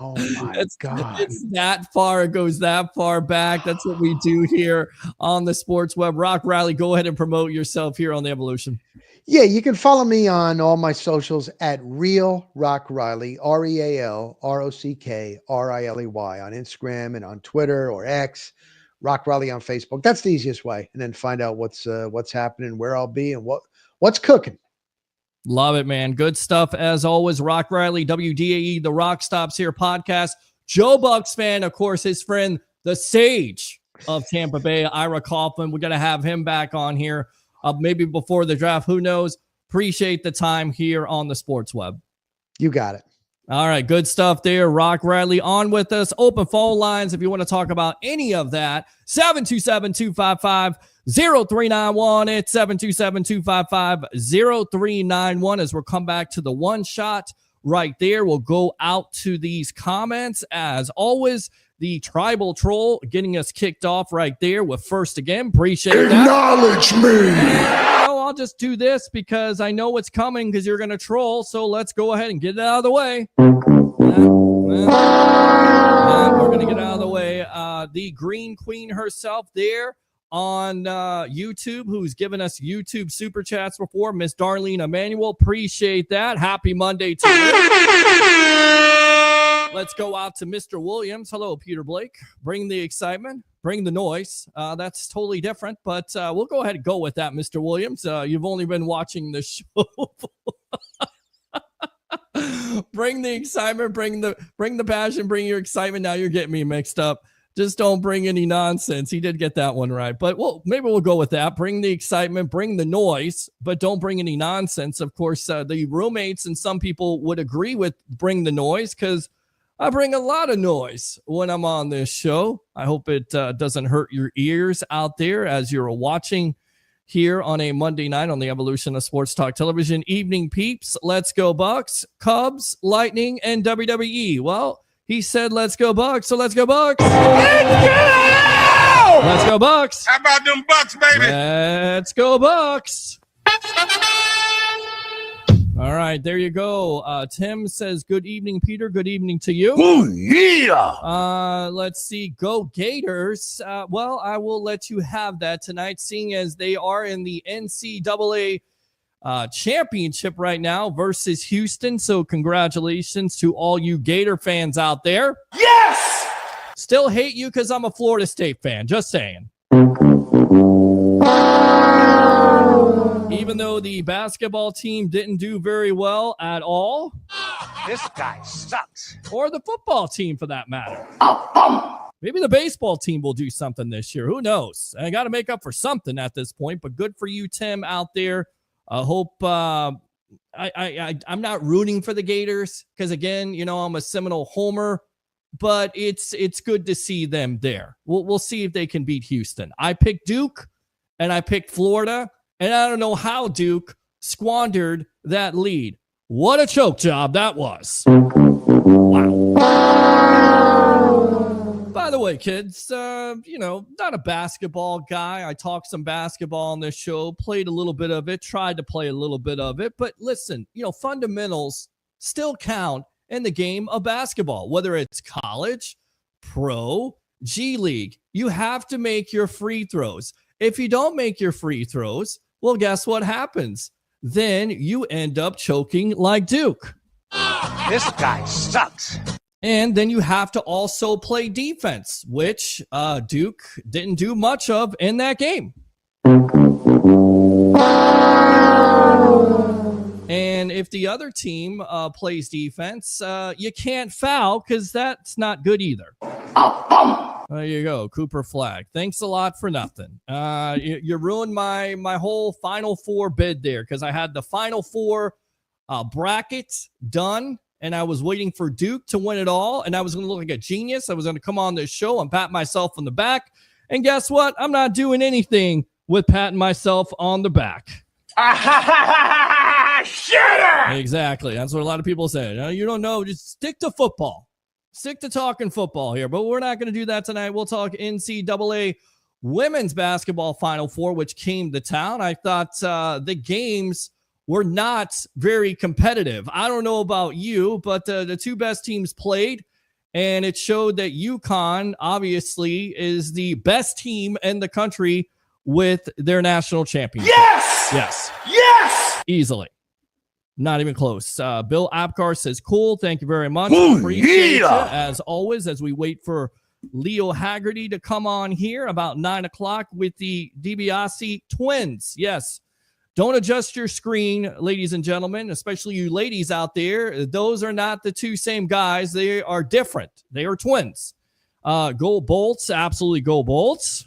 Oh my God. It's that far. It goes that far back. That's what we do here on the Sports Web. Rock Riley, go ahead and promote yourself here on the Evolution. Yeah, you can follow me on all my socials at Real Rock Riley, RealRockRiley on Instagram and on Twitter or X, Rock Riley on Facebook. That's the easiest way. And then find out what's happening, where I'll be, and what's cooking. Love it, man. Good stuff as always. Rock Riley, WDAE, the Rock Stops Here podcast. Joe Bucs fan, of course, his friend, the Sage of Tampa Bay, Ira Kaufman. We're going to have him back on here maybe before the draft. Who knows? Appreciate the time here on the Sports Web. You got it. All right, good stuff there. Rock Riley on with us. Open phone lines if you want to talk about any of that. 727-255-0391. It's 727-255-0391. As we'll come back to the one shot right there, we'll go out to these comments. As always, the Tribal Troll getting us kicked off right there with first again. Appreciate that. Acknowledge me. I'll just do this because I know what's coming because you're going to troll. So let's go ahead and get it out of the way. We're going to get out of the way. The Green Queen herself there on YouTube, who's given us YouTube super chats before, Miss Darlene Emanuel. Appreciate that. Happy Monday to you. Let's go out to Mr. Williams. Hello, Peter Blake. Bring the excitement. Bring the noise. That's totally different, but we'll go ahead and go with that, Mr. Williams. You've only been watching the show. Bring the excitement. Bring the passion. Bring your excitement. Now you're getting me mixed up. Just don't bring any nonsense. He did get that one right, but maybe we'll go with that. Bring the excitement. Bring the noise, but don't bring any nonsense. Of course, the roommates and some people would agree with bring the noise because I bring a lot of noise when I'm on this show. I hope it doesn't hurt your ears out there as you're watching here on a Monday night on the Evolution of Sports Talk Television. Evening peeps, let's go Bucs, Cubs, Lightning, and WWE. Well, he said let's go Bucs, so let's go Bucs. Let's go Bucs. How about them Bucs, baby? Let's go Bucs. All right, there you go. Tim says, good evening, Peter. Good evening to you. Oh, yeah. Let's see. Go Gators. Well, I will let you have that tonight, seeing as they are in the NCAA championship right now versus Houston. So congratulations to all you Gator fans out there. Yes! Still hate you because I'm a Florida State fan. Just saying. Even though the basketball team didn't do very well at all. This guy sucks. Or the football team, for that matter. Maybe the baseball team will do something this year. Who knows? I got to make up for something at this point. But good for you, Tim, out there. I hope I'm not rooting for the Gators because, again, I'm a Seminole homer. But it's good to see them there. We'll see if they can beat Houston. I picked Duke, and I picked Florida, and I don't know how Duke squandered that lead. What a choke job that was. Wow. By the way, kids, not a basketball guy. I talked some basketball on this show, played a little bit of it, tried to play a little bit of it. But listen, fundamentals still count in the game of basketball, whether it's college, pro, G League. You have to make your free throws. If you don't make your free throws, well, guess what happens? Then you end up choking like Duke. This guy sucks. And then you have to also play defense, which Duke didn't do much of in that game. And if the other team plays defense, you can't foul because that's not good either. There you go, Cooper Flag. Thanks a lot for nothing. You ruined my whole Final Four bid there because I had the Final Four brackets done, and I was waiting for Duke to win it all, and I was going to look like a genius. I was going to come on this show and pat myself on the back. And guess what? I'm not doing anything with patting myself on the back. Shitter! Exactly. That's what a lot of people say. You don't know. Just stick to football. Stick to talking football here. But we're not going to do that tonight. We'll talk NCAA women's basketball Final Four, which came to town. I thought the games were not very competitive. I don't know about you, but the two best teams played, and it showed that UConn obviously is the best team in the country with their national championship. Yes! Yes. Yes! Easily. Not even close. Bill Apgar says, cool. Thank you very much. Ooh, Appreciate yeah. you, as always, as we wait for Leo Haggerty to come on here about 9 o'clock with the DiBiase twins. Yes. Don't adjust your screen, ladies and gentlemen, especially you ladies out there. Those are not the two same guys. They are different. They are twins. Go Bolts. Absolutely go Bolts.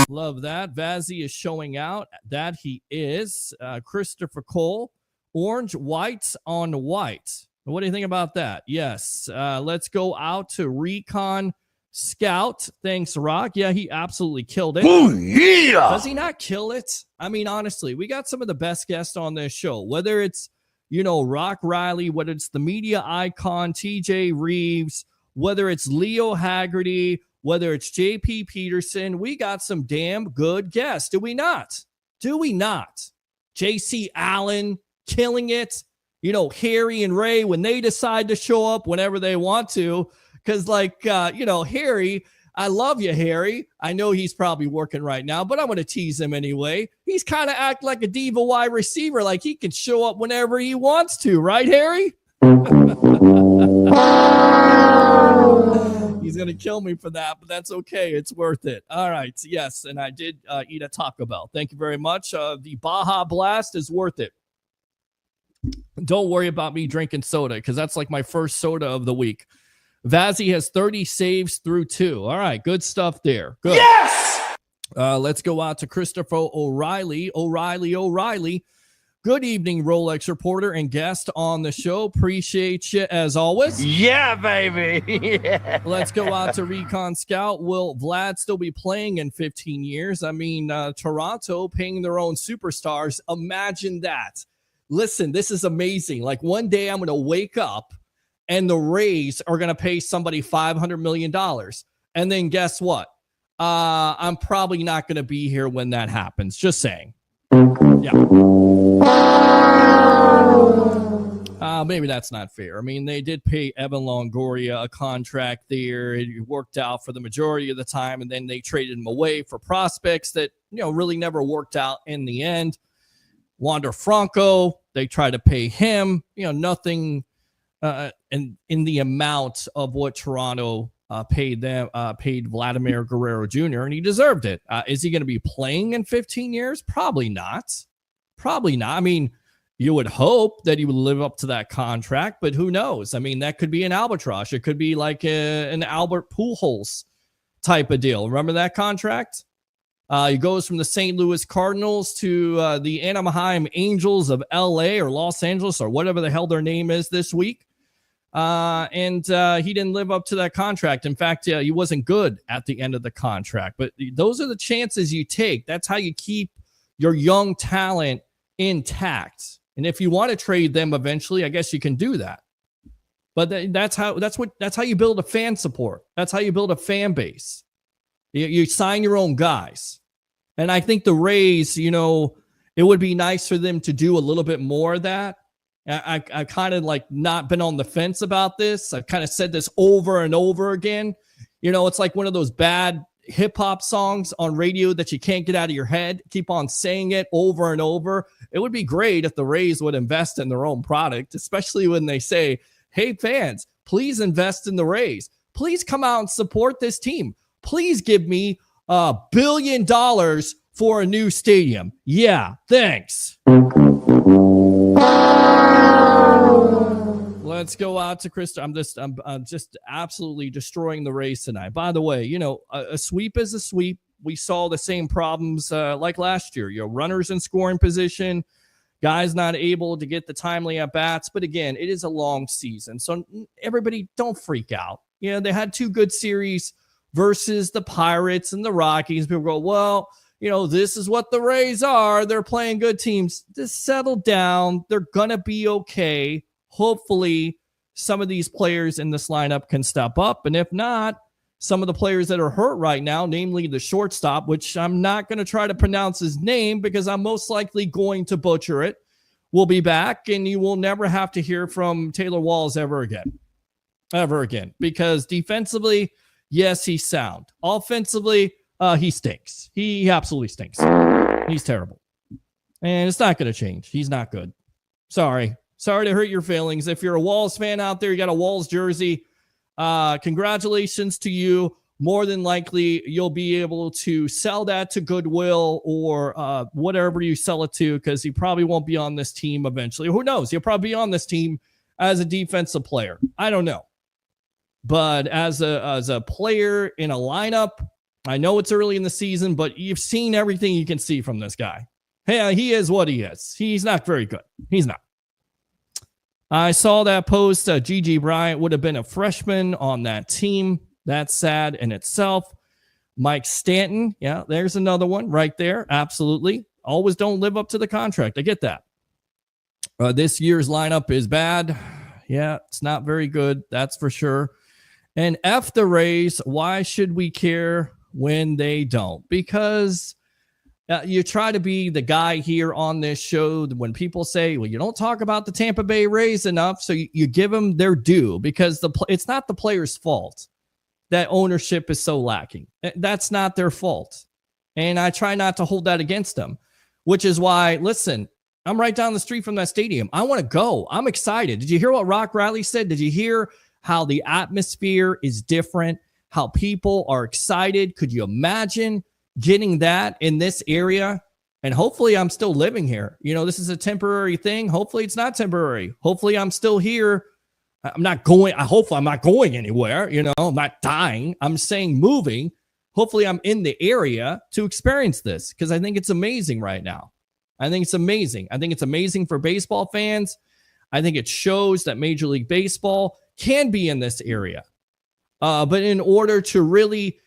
Love that. Vazzy is showing out that he is. Christopher Cole. Orange, white on white. What do you think about that? Yes. Let's go out to Recon Scout. Thanks, Rock. Yeah, he absolutely killed it. Ooh, yeah! Does he not kill it? I mean, honestly, we got some of the best guests on this show, whether it's, Rock Riley, whether it's the media icon, TJ Reeves, whether it's Leo Haggerty, whether it's JP Peterson. We got some damn good guests. Do we not? Do we not? JC Allen killing it. Harry and Ray, when they decide to show up whenever they want to. Because, Harry, I love you, Harry. I know he's probably working right now, but I'm going to tease him anyway. He's kind of act like a diva wide receiver, like he can show up whenever he wants to. Right, Harry? He's going to kill me for that, but that's okay. It's worth it. All right. Yes, and I did eat a Taco Bell. Thank you very much. The Baja Blast is worth it. Don't worry about me drinking soda because that's like my first soda of the week. Vazzy has 30 saves through 2. All right, good stuff there. Good. Yes! Let's go out to Christopher O'Reilly. O'Reilly. Good evening, Rolex reporter and guest on the show. Appreciate you as always. Yeah, baby. Yeah. Let's go out to Recon Scout. Will Vlad still be playing in 15 years? I mean, Toronto paying their own superstars. Imagine that. Listen, this is amazing. Like one day I'm going to wake up and the Rays are going to pay somebody $500 million. And then guess what? I'm probably not going to be here when that happens. Just saying. Yeah. Maybe that's not fair. I mean, they did pay Evan Longoria a contract there. It worked out for the majority of the time. And then they traded him away for prospects that, really never worked out in the end. Wander Franco, they tried to pay him, nothing. And in the amount of what Toronto paid Vladimir Guerrero Jr., and he deserved it. Is he going to be playing in 15 years? Probably not. Probably not. I mean, you would hope that he would live up to that contract, but who knows? I mean, that could be an albatross. It could be like an Albert Pujols type of deal. Remember that contract? He goes from the St. Louis Cardinals to the Anaheim Angels of LA or Los Angeles or whatever the hell their name is this week. And he didn't live up to that contract. In fact, he wasn't good at the end of the contract. But those are the chances you take. That's how you keep your young talent intact. And if you want to trade them eventually, I guess you can do that. But that's how you build a fan support. That's how you build a fan base. You sign your own guys. And I think the Rays, it would be nice for them to do a little bit more of that. I kind of like not been on the fence about this. I've kind of said this over and over again. It's like one of those bad hip hop songs on radio that you can't get out of your head. Keep on saying it over and over. It would be great if the Rays would invest in their own product, especially when they say, hey, fans, please invest in the Rays. Please come out and support this team. Please give me $1 billion for a new stadium. Yeah, thanks. Let's go out to Chris. I'm just absolutely destroying the Rays tonight. By the way, a sweep is a sweep. We saw the same problems like last year. Runners in scoring position, guys not able to get the timely at bats. But again, it is a long season, so everybody don't freak out. They had 2 good series versus the Pirates and the Rockies. People go, well, this is what the Rays are. They're playing good teams. Just settle down. They're going to be okay. Hopefully, some of these players in this lineup can step up. And if not, some of the players that are hurt right now, namely the shortstop, which I'm not going to try to pronounce his name because I'm most likely going to butcher it, will be back. And you will never have to hear from Taylor Walls ever again. Because defensively, yes, he's sound. Offensively, he stinks. He absolutely stinks. He's terrible. And it's not going to change. He's not good. Sorry to hurt your feelings. If you're a Walls fan out there, you got a Walls jersey, congratulations to you. More than likely, you'll be able to sell that to Goodwill or whatever you sell it to, because he probably won't be on this team eventually. Who knows? He'll probably be on this team as a defensive player. I don't know. But as a player in a lineup, I know it's early in the season, but you've seen everything you can see from this guy. Hey, he is what he is. He's not very good. He's not. I saw that post. Gigi Bryant would have been a freshman on that team. That's sad in itself. Mike Stanton. Yeah, there's another one right there. Absolutely. Always don't live up to the contract. I get that. This year's lineup is bad. Yeah, it's not very good. That's for sure. And F the Rays. Why should we care when they don't? Because you try to be the guy here on this show when people say, well, you don't talk about the Tampa Bay Rays enough. So you give them their due, because it's not the player's fault that ownership is so lacking. That's not their fault. And I try not to hold that against them, which is why, listen, I'm right down the street from that stadium. I want to go. I'm excited. Did you hear what Rock Riley said? Did you hear how the atmosphere is different, how people are excited? Could you imagine getting that in this area? And hopefully I'm still living here. This is a temporary thing. Hopefully it's not temporary. Hopefully I'm still here. I'm not going. Hopefully I'm not going anywhere. I'm not dying. I'm saying moving. Hopefully I'm in the area to experience this, because I think it's amazing right now. I think it's amazing. I think it's amazing for baseball fans. I think it shows that Major League Baseball can be in this area. But in order to really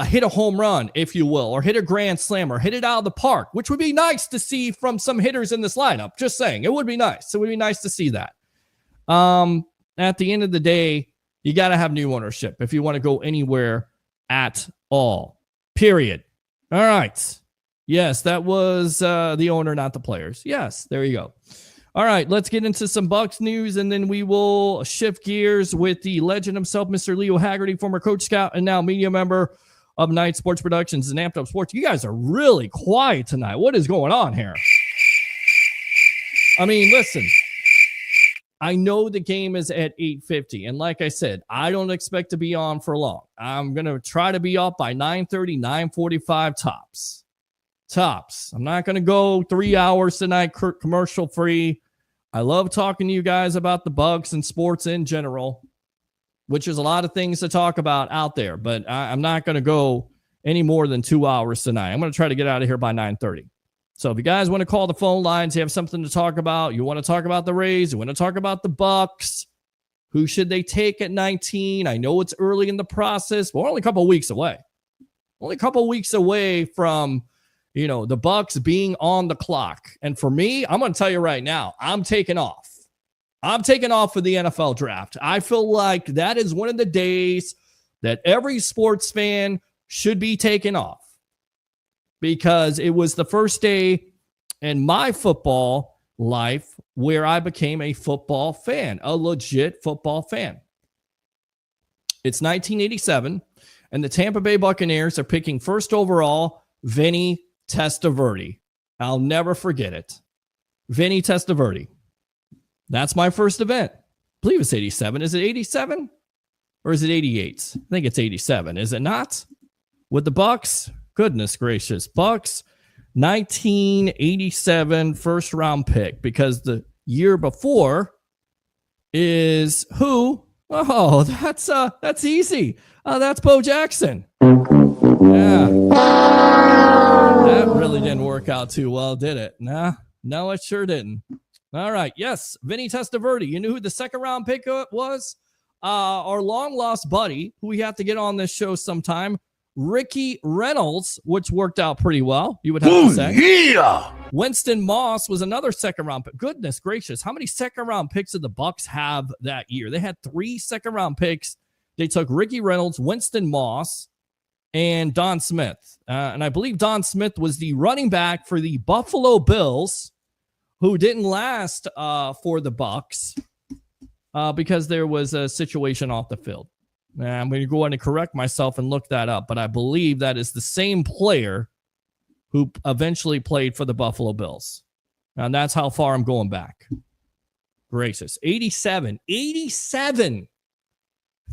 hit a home run, if you will, or hit a grand slam, or hit it out of the park, which would be nice to see from some hitters in this lineup. Just saying, it would be nice. It would be nice to see that. At the end of the day, you got to have new ownership if you want to go anywhere at all. Period. All right. Yes, that was the owner, not the players. Yes, there you go. All right, let's get into some Bucs news, and then we will shift gears with the legend himself, Mr. Leo Haggerty, former Coach Scout and now media member of Night Sports Productions and Amped Up Sports. You guys are really quiet tonight. What is going on here? I mean, listen. I know the game is at 8:50. And like I said, I don't expect to be on for long. I'm going to try to be up by 9:30, 9:45 tops. Tops. I'm not going to go 3 hours tonight, commercial free. I love talking to you guys about the Bucs and sports in general, which is a lot of things to talk about out there. But I'm not going to go any more than 2 hours tonight. I'm going to try to get out of here by 9:30. So if you guys want to call the phone lines, you have something to talk about, you want to talk about the Rays, you want to talk about the Bucs, who should they take at 19? I know it's early in the process. We're only a couple of weeks away. Only a couple of weeks away from, the Bucs being on the clock. And for me, I'm going to tell you right now, I'm taking off. I'm taking off for the NFL draft. I feel like that is one of the days that every sports fan should be taking off, because it was the first day in my football life where I became a football fan, a legit football fan. It's 1987, and the Tampa Bay Buccaneers are picking first overall Vinny Testaverde. I'll never forget it. Vinny Testaverde. That's my first event. I believe it's 87. Is it 87 or is it 88? I think it's 87. Is it not? With the Bucs? Goodness gracious. Bucs, 1987 first round pick, because the year before is who? Oh, that's easy. That's Bo Jackson. Yeah. That really didn't work out too well, did it? No, it sure didn't. All right. Yes, Vinny Testaverde. You knew who the second round pick was? Our long lost buddy, who we have to get on this show sometime, Ricky Reynolds, which worked out pretty well, you would have to say. Yeah. Winston Moss was another second round pick. Goodness gracious, how many second round picks did the Bucs have that year? They had 3 second round picks. They took Ricky Reynolds, Winston Moss, and Don Smith. And I believe Don Smith was the running back for the Buffalo Bills, who didn't last for the Bucs because there was a situation off the field. I'm going to go ahead and correct myself and look that up, but I believe that is the same player who eventually played for the Buffalo Bills. And that's how far I'm going back. Gracious. 87.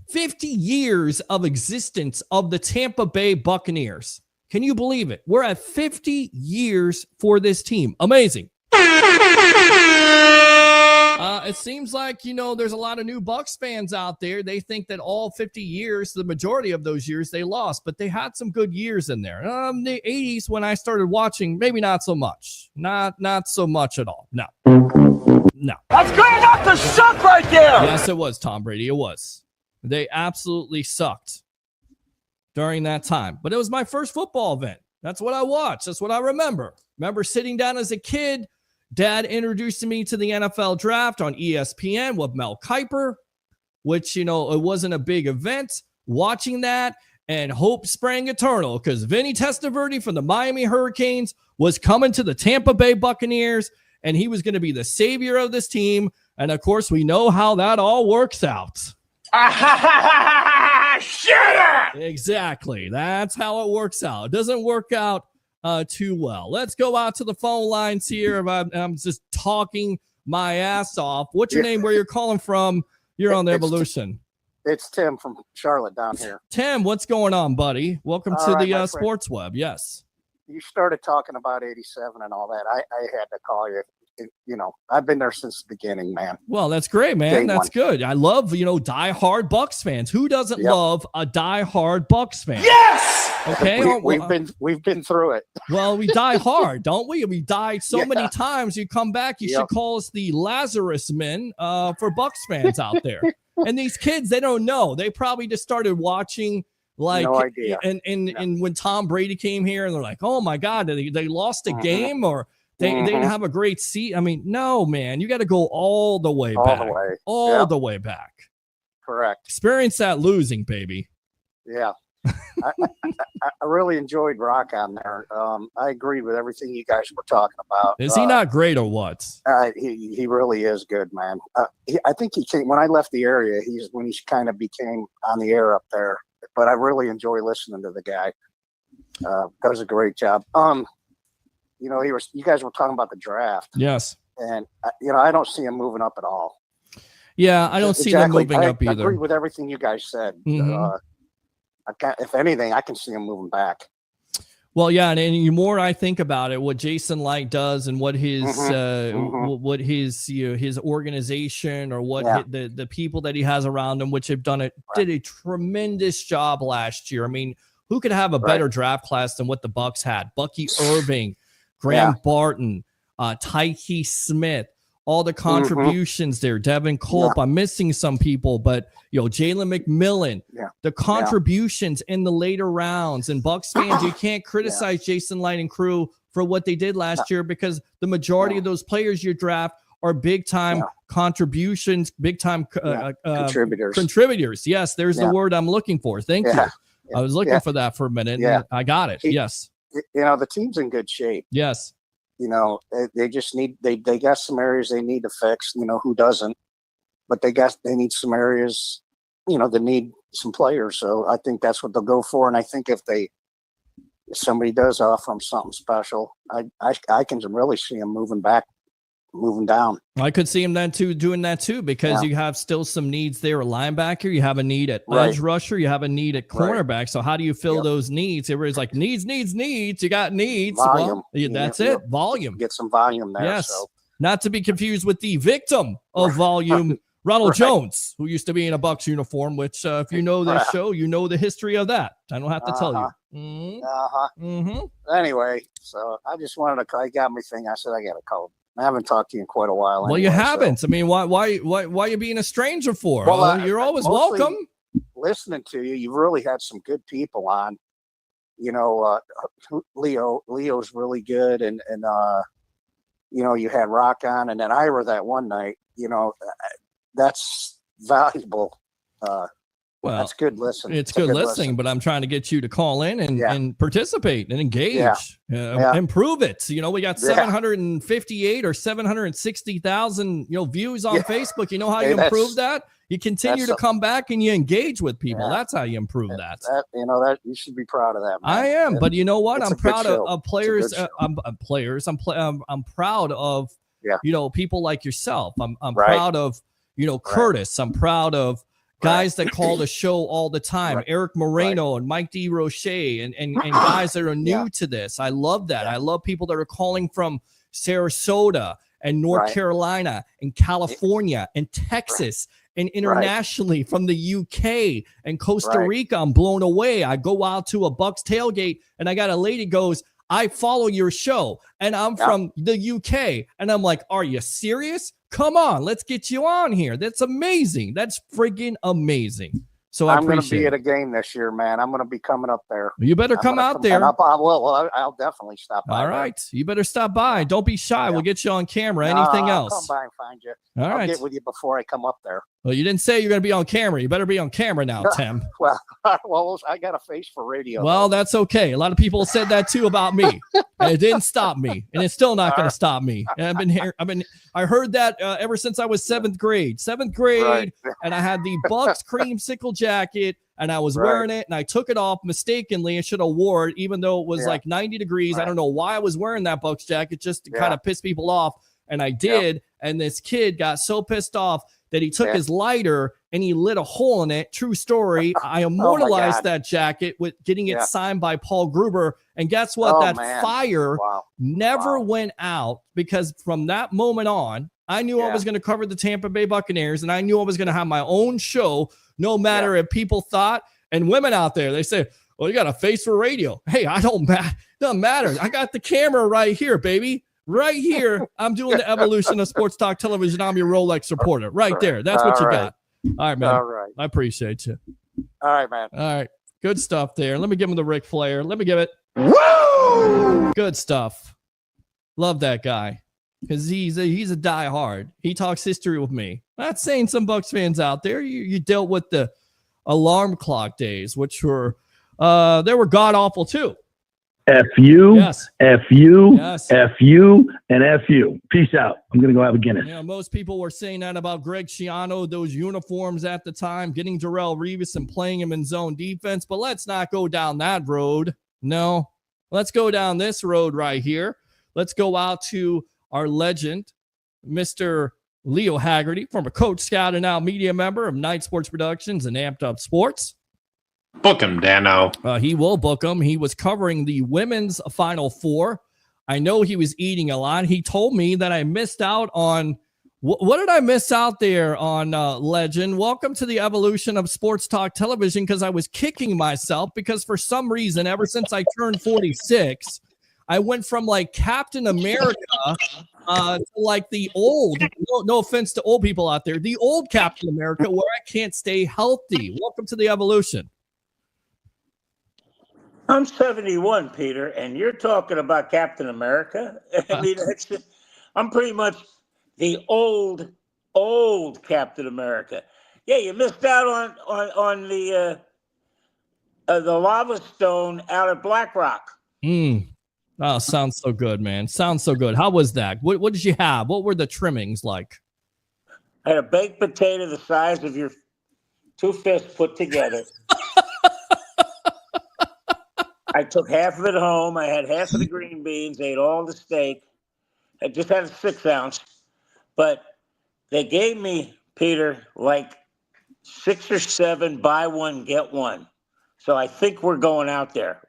50 years of existence of the Tampa Bay Buccaneers. Can you believe it? We're at 50 years for this team. Amazing. It seems like, there's a lot of new Bucs fans out there. They think that all 50 years, the majority of those years, they lost, but they had some good years in there. The 80s, when I started watching, maybe not so much. Not so much at all. No. That's good enough to suck right there. Yes, it was, Tom Brady. It was. They absolutely sucked during that time. But it was my first football event. That's what I watched. That's what I remember. Remember sitting down as a kid, Dad introduced me to the NFL draft on ESPN with Mel Kiper, which, it wasn't a big event. Watching that, and hope sprang eternal, because Vinny Testaverde from the Miami Hurricanes was coming to the Tampa Bay Buccaneers, and he was going to be the savior of this team. And, of course, we know how that all works out. Shut up! Exactly. That's how it works out. It doesn't work out too well. Let's go out to the phone lines here. I'm just talking my ass off. What's your name? Where you're calling from? You're on the Evolution. It's Tim from Charlotte down here. Tim, what's going on, buddy? Welcome to the Sports Web. Yes. You started talking about 87 and all that. I had to call you. I've been there since the beginning, man. Well, that's great, man. That's good. I love, die-hard Bucs fans. Who doesn't love a die-hard Bucs fan? Yes. Okay. We've been through it. Well, we die hard, don't we? We died so many times. You come back, you should call us the Lazarus men for Bucs fans out there. And these kids, they don't know. They probably just started watching, like, no idea. And when Tom Brady came here, and they're like, oh my God, they lost a game, or they didn't have a great seat. I mean, no, man, you got to go all the way back. All the way back. Correct. Experience that losing, baby. Yeah. I really enjoyed Rock on there. I agreed with everything you guys were talking about. Is he not great or what? He really is good, man. I think he came when I left the area. He kind of became on the air up there. But I really enjoy listening to the guy. Does a great job. You guys were talking about the draft. Yes. And I don't see him moving up at all. Yeah, I don't see them moving up either. I agree with everything you guys said. If anything, I can see them moving back. Well, yeah, and the more I think about it, what Jason Light does and what his what his his organization or what the people that he has around him, which have did a tremendous job last year. I mean, who could have a better draft class than what the Bucs had? Bucky Irving, Graham Barton, Tyke Smith, all the contributions there. Devin Culp. I'm missing some people, but Jalen McMillan, the contributions in the later rounds. And Bucs fans, you can't criticize Jason Light and crew for what they did last year, because the majority of those players you draft are big time contributions, big time contributors. Yes, there's the word I'm looking for. Thank you. I was looking for that for a minute. And I got it. Yes. The team's in good shape. Yes. They just need, they got some areas they need to fix, who doesn't, but they need some areas, that need some players. So I think that's what they'll go for. And I think if somebody does offer them something special, I can really see them moving down. I could see him doing that too, because you have still some needs there. A linebacker, you have a need at edge rusher, you have a need at cornerback. So how do you fill those needs? Everybody's like needs. You got needs. Volume. Well, that's it. Volume. Get some volume there. Yes. So. Not to be confused with the victim of volume, Ronald Jones, who used to be in a Bucs uniform, which if you know this show, you know the history of that. I don't have to tell you. Anyway, so I just wanted to, I got my thing. I said, I got to call. I haven't talked to you in quite a while. Well, you haven't. So. I mean, why are you being a stranger for? Well, you're always welcome. Listening to you, you really had some good people on. Leo's really good, and you had Rock on, and then Ira that one night. That's valuable. Well, that's good listening. It's good listening, but I'm trying to get you to call in and participate and engage, improve it. So, we got 758 or 760,000, views on Facebook. You know how you improve that? You continue to come back and you engage with people. That's how you improve that. That you should be proud of that, man. I am, but you know what? I'm proud of players. I'm proud of, people like yourself. I'm proud of, Curtis. I'm proud of guys that call the show all the time, Eric Moreno and Mike DeRoche and guys that are new to this. I love that. I love people that are calling from Sarasota and North Carolina and California and Texas and internationally from the UK and Costa Rica. I'm blown away. I go out to a Bucs tailgate and I got a lady goes, I follow your show and I'm from the UK. And I'm like, are you serious? Come on, let's get you on here. That's amazing. That's friggin' amazing. So I'm going to be at a game this year, man. I'm going to be coming up there. You better come out there. I'll definitely stop by. All right. You better stop by. Don't be shy. We'll get you on camera. Anything else? I'll come by and find you. I'll get with you before I come up there. Well, you didn't say you're going to be on camera. You better be on camera now, Tim. well, I got a face for radio. Well, that's okay. A lot of people said that too about me. And it didn't stop me, and it's still not going to stop me. And I heard that ever since I was seventh grade, and I had the Bucs creamsicle jacket, and I was wearing it, and I took it off mistakenly. I should have wore it, even though it was like 90 degrees. I don't know why I was wearing that Bucs jacket, just to kind of piss people off. And I did. And this kid got so pissed off that he took his lighter and he lit a hole in it. True story. I immortalized that jacket with getting it signed by Paul Gruber. And guess what? Fire never went out, because from that moment on, I knew I was going to cover the Tampa Bay Buccaneers, and I knew I was going to have my own show, no matter if people thought, and women out there, they say, well, you got a face for radio. Hey, doesn't matter. I got the camera right here, baby. Right here, I'm doing the evolution of sports talk television. I'm your Rolex supporter. Right there. That's what you got. All right, man. All right. I appreciate you. All right, man. All right. Good stuff there. Let me give him the Ric Flair. Let me give it. Woo! Good stuff. Love that guy, because he's a diehard. He talks history with me. Not saying some Bucs fans out there, you dealt with the alarm clock days, which were they were god awful too. F you, yes. F you, yes. F you, and F you. Peace out. I'm going to go have a Guinness. Most people were saying that about Greg Schiano, those uniforms at the time, getting Darrelle Revis and playing him in zone defense. But let's not go down that road. No, let's go down this road right here. Let's go out to our legend, Mr. Leo Haggerty, former Coach Scout and now media member of Night Sports Productions and Amped Up Sports. Book him, Dano. He will book him. He was covering the women's Final Four. I know he was eating a lot. He told me that I missed out on what did I miss out there on Legend? Welcome to the evolution of sports talk television, because I was kicking myself because for some reason, ever since I turned 46, I went from like Captain America to like the old, no offense to old people out there, the old Captain America where I can't stay healthy. Welcome to the evolution. I'm 71, Peter, and you're talking about Captain America. I mean, I'm pretty much the old Captain America. Yeah, you missed out on the lava stone out at Black Rock. Oh, sounds so good, man. Sounds so good. How was that? What did you have? What were the trimmings like? I had a baked potato the size of your two fists put together. I took half of it home. I had half of the green beans, ate all the steak. I just had a 6-ounce. But they gave me, Peter, like 6 or 7 buy one, get one. So I think we're going out there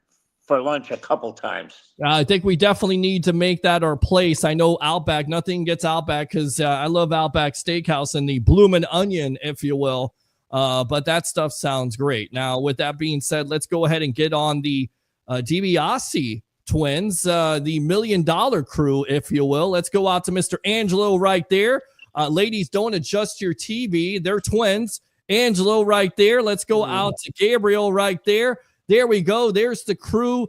for lunch a couple times. I think we definitely need to make that our place. I know Outback, nothing gets Outback because I love Outback Steakhouse and the bloomin' onion, if you will. But that stuff sounds great. Now, with that being said, let's go ahead and get on the DiBiase twins, the $1 million crew, if you will. Let's go out to Mr. Angelo right there. Ladies, don't adjust your TV. They're twins. Angelo right there. Let's go out to Gabriel right there. There we go. There's the crew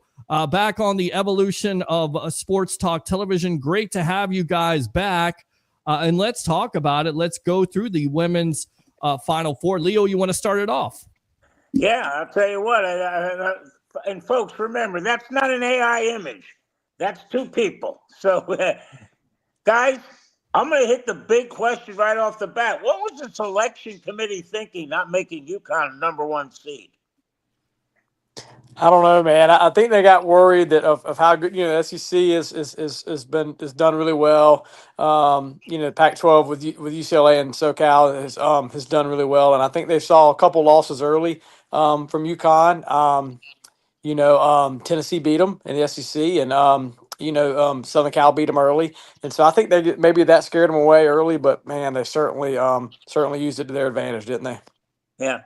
back on the evolution of sports talk television. Great to have you guys back. And let's talk about it. Let's go through the women's Final Four. Leo, you want to start it off? Yeah, I'll tell you what. And folks, remember, that's not an AI image. That's 2 people. So, guys, I'm going to hit the big question right off the bat. What was the selection committee thinking not making UConn number 1 seed? I don't know, man. I think they got worried that of how good, the SEC is done really well. Pac-12 with UCLA and SoCal has done really well, and I think they saw a couple losses early from UConn. Tennessee beat them in the SEC, and Southern Cal beat them early, and so I think maybe that scared them away early. But man, they certainly used it to their advantage, didn't they? Yeah,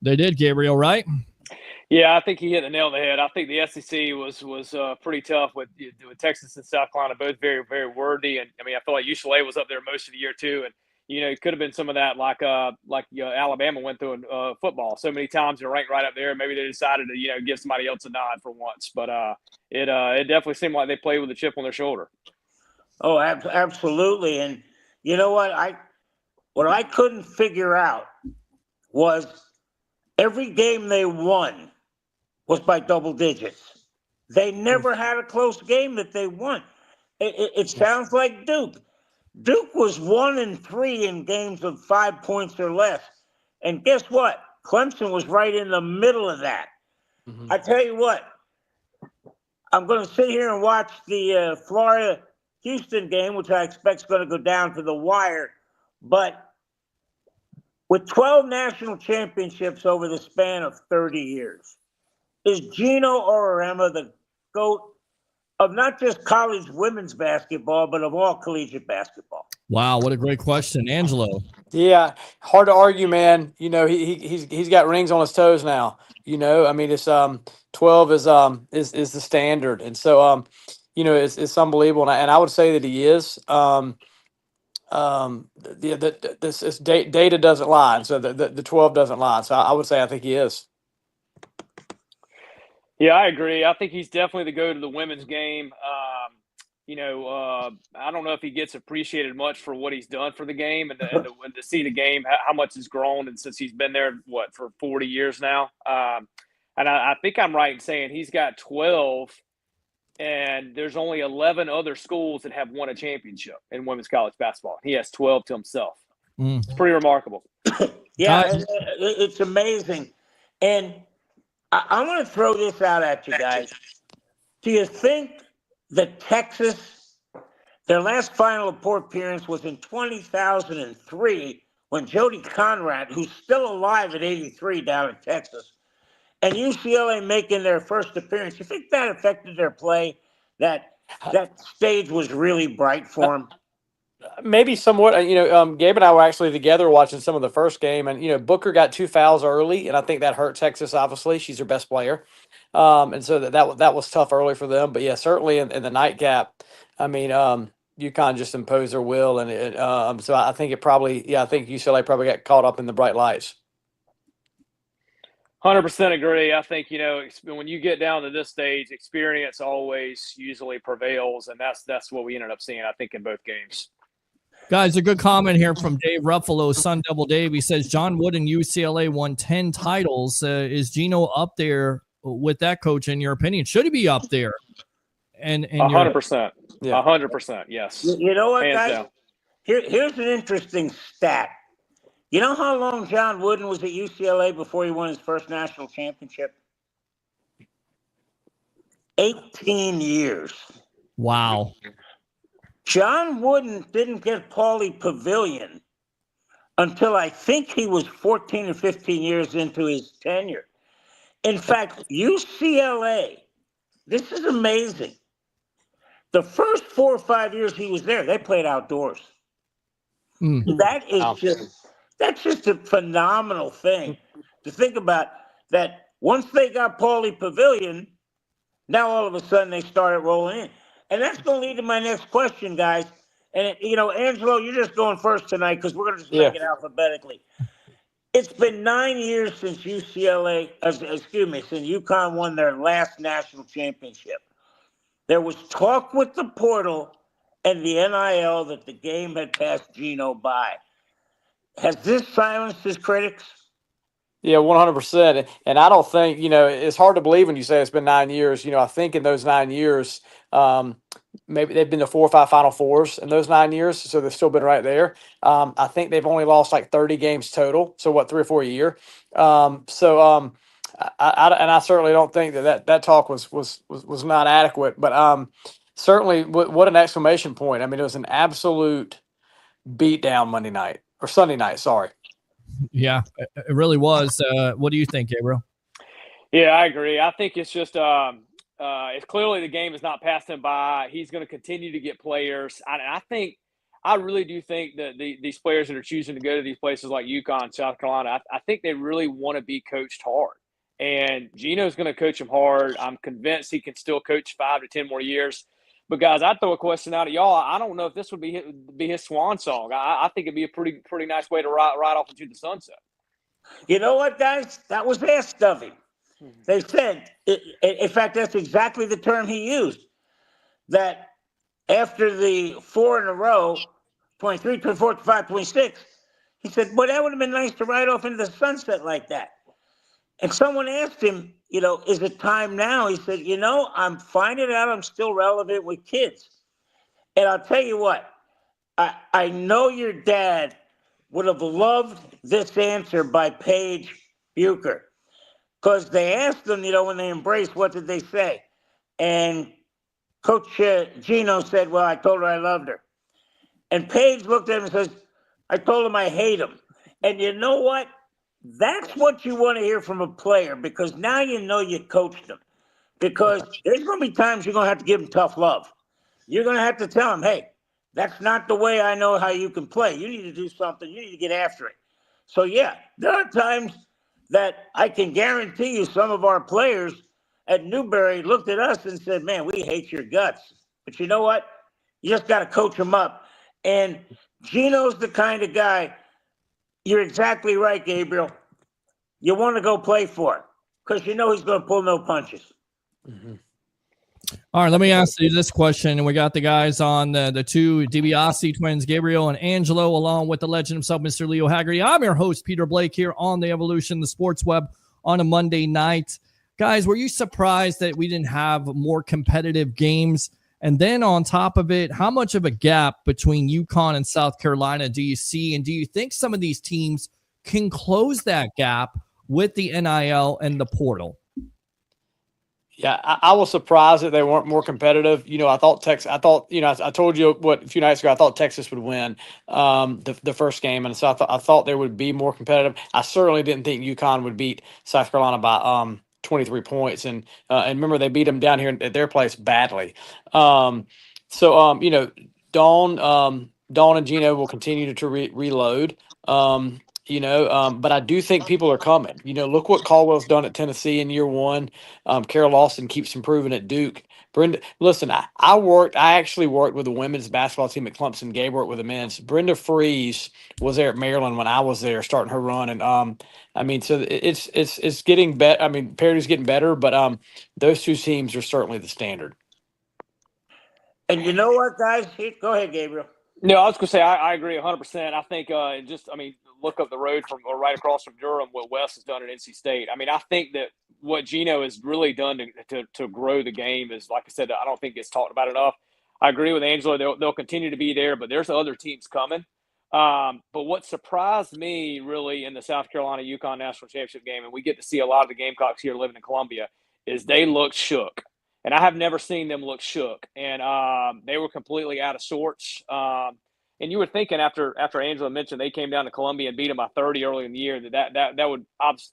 they did. Gabriel, right? Yeah, I think he hit the nail on the head. I think the SEC was pretty tough with Texas and South Carolina, both very, very worthy. And I mean, I feel like UCLA was up there most of the year too. And it could have been some of that, like Alabama went through in football. So many times they're ranked right up there. Maybe they decided to give somebody else a nod for once. But it definitely seemed like they played with a chip on their shoulder. Oh, absolutely. And you know what I couldn't figure out was every game they won was by double digits. They never had a close game that they won. It sounds like Duke. Duke was 1-3 in games of 5 points or less. And guess what? Clemson was right in the middle of that. Mm-hmm. I tell you what, I'm going to sit here and watch the Florida-Houston game, which I expect is going to go down to the wire. But with 12 national championships over the span of 30 years, is Gino Auriemma the GOAT of not just college women's basketball, but of all collegiate basketball? Wow, what a great question, Angelo. Yeah, hard to argue, man. He's got rings on his toes now. I mean, it's 12 is the standard, and so it's unbelievable, and I would say that he is. This data doesn't lie, so the 12 doesn't lie. So I would say I think he is. Yeah, I agree. I think he's definitely the go-to the women's game. I don't know if he gets appreciated much for what he's done for the game and to see the game, how much it's grown, and since he's been there, for 40 years now. And I think I'm right in saying he's got 12, and there's only 11 other schools that have won a championship in women's college basketball. He has 12 to himself. It's pretty remarkable. Yeah, it's amazing. And I'm going to throw this out at you guys. Do you think that Texas Their last Final Four appearance was in 2003 when Jody Conrad, who's still alive at 83 down in Texas, and UCLA making their first appearance. You think that affected their play? That stage was really bright for them? Maybe somewhat. Gabe and I were actually together watching some of the first game, and Booker got 2 fouls early, and I think that hurt Texas. Obviously, she's their best player, and so that was tough early for them. But yeah, certainly in the nightcap, I mean, UConn just imposed their will, and so I think I think UCLA probably got caught up in the bright lights. 100% agree. I think, when you get down to this stage, experience always usually prevails, and that's what we ended up seeing, I think, in both games. Guys, a good comment here from Dave Ruffalo, Sun Devil Dave. He says, John Wood and UCLA won 10 titles. Is Gino up there with that coach, in your opinion? Should he be up there? And 100%. Yeah. 100%, yes. You know what, Hands guys? down. Here's an interesting stat. You know how long John Wooden was at UCLA before he won his first national championship? 18 years. Wow. John Wooden didn't get Paulie Pavilion until I think he was 14 or 15 years into his tenure. In fact, UCLA, this is amazing. The first 4 or 5 years he was there, they played outdoors. That's just a phenomenal thing to think about, that once they got Paulie Pavilion, now all of a sudden they started rolling in. And that's going to lead to my next question, guys. And, Angelo, you're just going first tonight because we're going to just make it alphabetically. It's been 9 years since since UConn won their last national championship. There was talk with the portal and the NIL that the game had passed Gino by. Has this silenced his critics? Yeah, 100%. And I don't think, it's hard to believe when you say it's been 9 years. I think in those 9 years, maybe they've been to 4 or 5 Final Fours in those 9 years. So they've still been right there. I think they've only lost like 30 games total. So 3 or 4 a year. I certainly don't think that talk was not adequate, but certainly what an exclamation point. I mean, it was an absolute beatdown Sunday night. Sorry. Yeah, it really was. What do you think, Gabriel? Yeah, I agree. I think it's just it's clearly the game has not passed him by. He's going to continue to get players. I really do think that these players that are choosing to go to these places like UConn, South Carolina, I think they really want to be coached hard. And Gino's going to coach them hard. I'm convinced he can still coach 5 to 10 more years. But guys, I'd throw a question out at y'all. I don't know if this would be his swan song. I think it'd be a pretty nice way to ride off into the sunset. You know what, guys? That was asked of him. They said, in fact, that's exactly the term he used, that after the 4 in a row, 23, 24, 25, 26, he said, well, that would have been nice to ride off into the sunset like that. And someone asked him, is it time now? He said, I'm finding out I'm still relevant with kids. And I'll tell you what, I know your dad would have loved this answer by Paige Bucher, because they asked them, when they embraced, what did they say? And Coach Gino said, well, I told her I loved her. And Paige looked at him and says, I told him I hate him. And you know what? That's what you want to hear from a player, because now you coached them. Because there's going to be times you're going to have to give them tough love. You're going to have to tell them, hey, that's not the way I know how you can play. You need to do something. You need to get after it. So, yeah, there are times that I can guarantee you some of our players at Newberry looked at us and said, man, we hate your guts. But you know what? You just got to coach them up. And Gino's the kind of guy, you're exactly right, Gabriel. You want to go play for it because he's going to pull no punches. Mm-hmm. All right, let me ask you this question. We got the guys on the two DiBiase twins, Gabriel and Angelo, along with the legend himself, Mr. Leo Haggerty. I'm your host, Peter Blake, here on the Evolution, the Sports Web, on a Monday night. Guys, were you surprised that we didn't have more competitive games? And then on top of it, how much of a gap between UConn and South Carolina do you see? And do you think some of these teams can close that gap with the NIL and the portal? Yeah, I was surprised that they weren't more competitive. I I told you a few nights ago, I thought Texas would win the first game. And so I thought they would be more competitive. I certainly didn't think UConn would beat South Carolina by 23 points. And remember, they beat them down here at their place badly. So Dawn and Gino will continue to reload. But I do think people are coming. Look what Caldwell's done at Tennessee in year one. Carol Lawson keeps improving at Duke. Brenda, listen, I actually worked with the women's basketball team at Clemson. Gabe worked with the men's. Brenda Freeze was there at Maryland when I was there, starting her run, and so it's getting better. I mean, parity's getting better, but those two teams are certainly the standard. And you know what, guys? Go ahead, Gabriel. No, I was going to say I agree 100%. I think look up the road from or right across from Durham, what Wes has done at NC State. I mean, I think that what Gino has really done to grow the game is, like I said, I don't think it's talked about enough. I agree with Angela. They'll continue to be there, but there's other teams coming. But what surprised me really in the South Carolina UConn National Championship game, and we get to see a lot of the Gamecocks here living in Columbia, is they looked shook. And I have never seen them look shook. And they were completely out of sorts. And you were thinking after Angela mentioned they came down to Columbia and beat them by 30 early in the year that would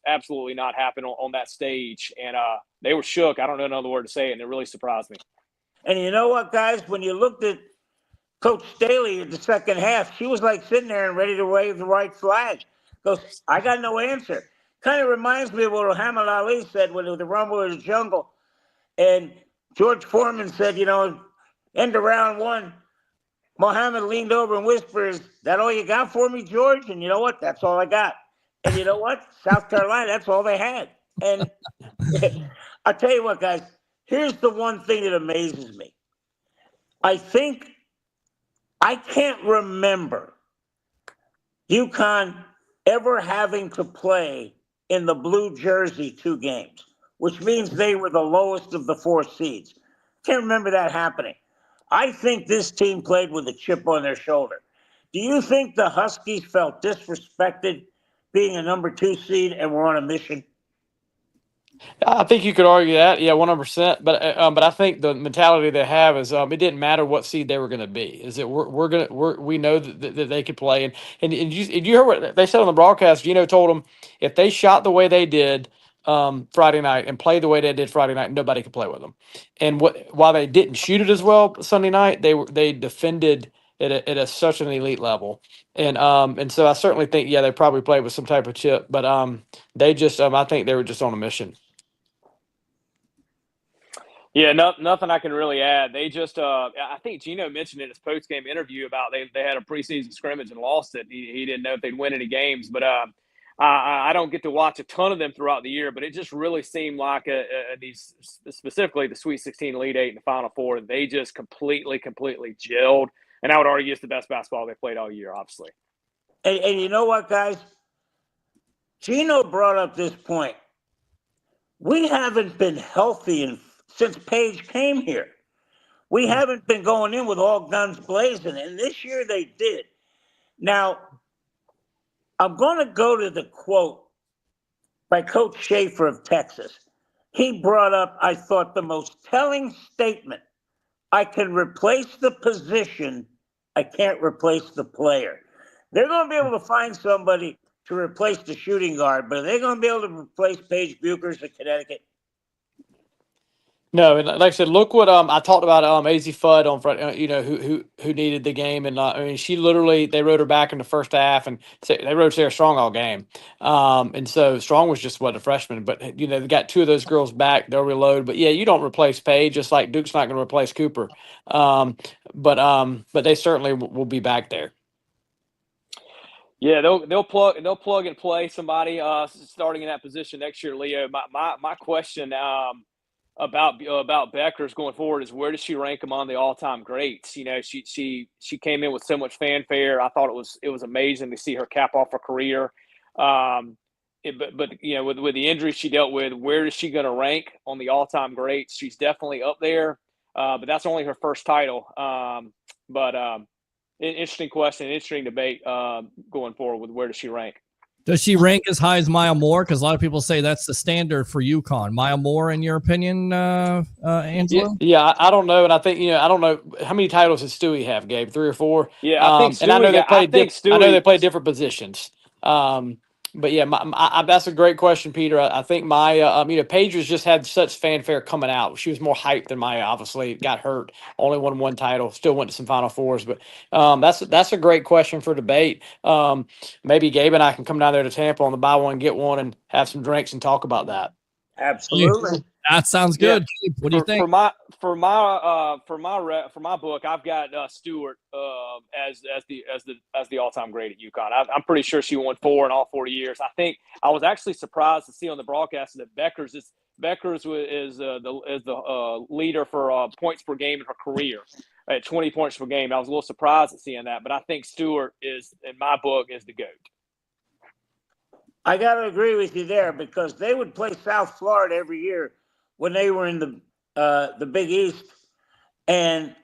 absolutely not happen on that stage. And they were shook. I don't know another word to say it, and it really surprised me. And you know what, guys? When you looked at Coach Staley in the second half, she was like sitting there and ready to wave the white flag. Goes, I got no answer. Kind of reminds me of what Muhammad Ali said when it was the Rumble of the Jungle. And George Foreman said, end of round one, Muhammad leaned over and whispered, "Is that all you got for me, George?" And you know what? That's all I got. And you know what? South Carolina, that's all they had. And I'll tell you what, guys, here's the one thing that amazes me. I can't remember UConn ever having to play in the blue jersey 2 games, which means they were the lowest of the 4 seeds. Can't remember that happening. I think this team played with a chip on their shoulder. Do you think the Huskies felt disrespected being a number 2 seed and were on a mission? I think you could argue that, yeah, 100%. But I think the mentality they have is it didn't matter what seed they were going to be. Is that we know that they could play, and you heard what they said on the broadcast. Gino told them if they shot the way they did Friday night and played the way they did Friday night, nobody could play with them. And while they didn't shoot it as well Sunday night, they defended at such an elite level. And so I certainly think they probably played with some type of chip, but they just I think they were just on a mission. Yeah, nothing I can really add. They just, I think Gino mentioned in his post-game interview about they had a preseason scrimmage and lost it. He didn't know if they'd win any games, but I don't get to watch a ton of them throughout the year, but it just really seemed like these, specifically the Sweet 16, Elite 8, and the Final Four, they just completely gelled. And I would argue it's the best basketball they played all year, obviously. And you know what, guys? Gino brought up this point. We haven't been healthy since Paige came here. We haven't been going in with all guns blazing, and this year they did. Now, I'm going to go to the quote by Coach Schaefer of Texas. He brought up, I thought, the most telling statement. I can replace the position. I can't replace the player. They're going to be able to find somebody to replace the shooting guard, but are they going to be able to replace Paige Buchers of Connecticut? No, and like I said, look what I talked about AZ Fudd on Friday, who needed the game, and she literally they wrote her back in the first half, and they wrote Sarah Strong all game, and so Strong was just a freshman, but they got 2 of those girls back, they'll reload, but you don't replace Paige, just like Duke's not going to replace Cooper, but they certainly will be back there. Yeah, they'll plug and play somebody starting in that position next year, Leo. My question. About Beckers going forward is where does she rank among the all-time greats? She came in with so much fanfare. I thought it was amazing to see her cap off her career. But with the injuries she dealt with, where is she going to rank on the all-time greats? She's definitely up there, but that's only her first title. Interesting question, interesting debate going forward with where does she rank? Does she rank as high as Maya Moore? Because a lot of people say that's the standard for UConn. Maya Moore, in your opinion, Angelo? Yeah, I don't know, and I think I don't know how many titles does Stewie have, Gabe? 3 or 4. Yeah, I think And I know Stewie. I think I know they Stewie. play different positions. But yeah, that's a great question, Peter. I think Maya, Paige just had such fanfare coming out. She was more hyped than Maya. Obviously, got hurt, only won 1 title, still went to some Final Fours. But that's a great question for debate. Maybe Gabe and I can come down there to Tampa on the buy one get one and have some drinks and talk about that. Absolutely. That sounds Yeah. good. What do you think? For my book, I've got Stewart as the all-time great at UConn. I'm pretty sure she won 4 in all 4 years. I think I was actually surprised to see on the broadcast that Beckers is the leader for points per game in her career at 20 points per game. I was a little surprised at seeing that, but I think Stewart is, in my book, is the GOAT. I got to agree with you there because they would play South Florida every year when they were in the Big East, and